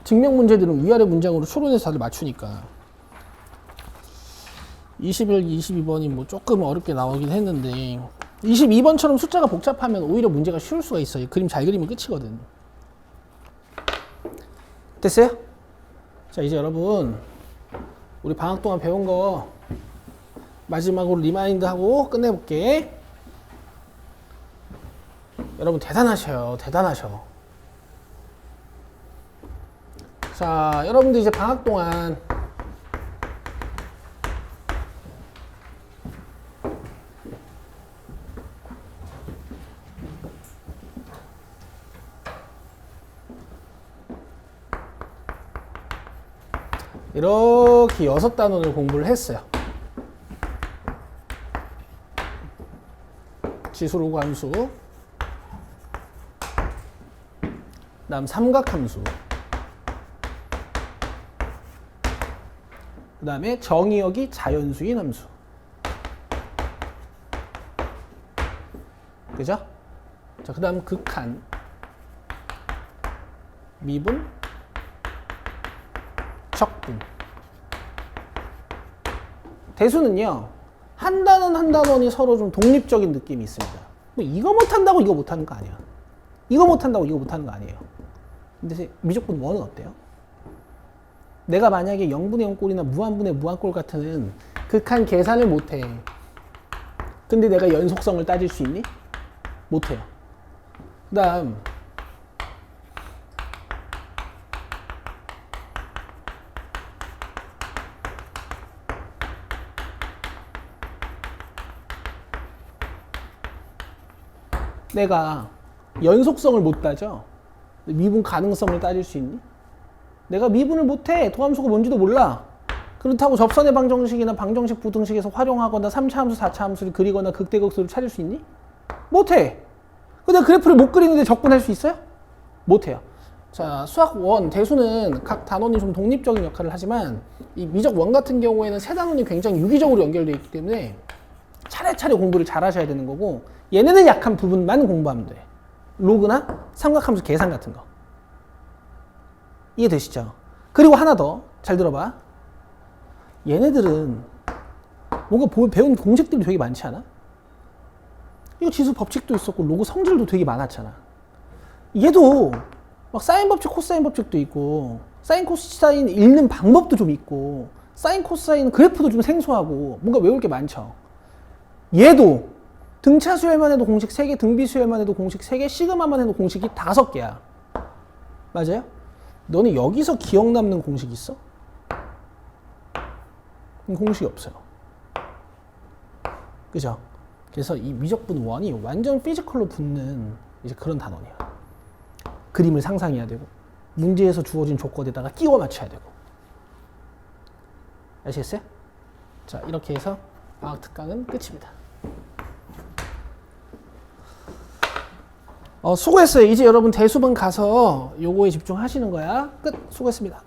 증명 문제들은 위아래 문장으로 추론해서 다들 맞추니까 21, 22번이 뭐 조금 어렵게 나오긴 했는데 22번처럼 숫자가 복잡하면 오히려 문제가 쉬울 수가 있어요. 그림 잘 그리면 끝이거든. 됐어요? 자, 이제 여러분 우리 방학 동안 배운 거 마지막으로 리마인드하고 끝내볼게. 여러분 대단하셔요. 대단하셔. 자, 여러분들 이제 방학 동안 이렇게 6단원을 공부를 했어요. 지수로그 함수, 그다음 삼각함수, 그다음에 정의역이 자연수인 함수. 그죠? 자, 그다음 극한, 미분, 적분. 대수는요, 한 단원 한 단원이 서로 좀 독립적인 느낌이 있습니다. 뭐 이거 못한다고 이거 못하는 거 아니야. 이거 못한다고 이거 못하는 거 아니에요. 근데 미적분 1은 어때요? 내가 만약에 0분의 0꼴이나 무한분의 무한꼴 같은 극한 계산을 못해. 근데 내가 연속성을 따질 수 있니? 못해요. 그 다음 내가 연속성을 못 따져. 미분 가능성을 따질 수 있니? 내가 미분을 못해. 도함수가 뭔지도 몰라. 그렇다고 접선의 방정식이나 방정식 부등식에서 활용하거나 3차 함수, 4차 함수를 그리거나 극대극소를 찾을 수 있니? 못해. 근데 그래프를 못 그리는데 적분할 수 있어요? 못해요. 자, 수학 1, 대수는 각 단원이 좀 독립적인 역할을 하지만 이 미적 1 같은 경우에는 세 단원이 굉장히 유기적으로 연결되어 있기 때문에 차례차례 공부를 잘 하셔야 되는 거고, 얘네는 약한 부분만 공부하면 돼. 로그나 삼각함수 계산 같은 거. 이해되시죠? 그리고 하나 더 잘 들어봐. 얘네들은 뭔가 배운 공식들이 되게 많지 않아? 이거 지수 법칙도 있었고 로그 성질도 되게 많았잖아. 얘도 막 사인 법칙, 코사인 법칙도 있고 사인, 코사인 읽는 방법도 좀 있고 사인, 코사인 그래프도 좀 생소하고 뭔가 외울 게 많죠. 얘도 등차 수열만 해도 공식 3개, 등비 수열만 해도 공식 3개, 시그마만 해도 공식이 5개야. 맞아요? 너는 여기서 기억 남는 공식 있어? 공식이 없어요. 그죠? 그래서 이 미적분 1이 완전 피지컬로 붙는 이제 그런 단원이야. 그림을 상상해야 되고 문제에서 주어진 조건에다가 끼워 맞춰야 되고. 아시겠어요? 자, 이렇게 해서 방학 특강은 끝입니다. 수고했어요. 이제 여러분 대수분 가서 요거에 집중하시는 거야. 끝. 수고했습니다.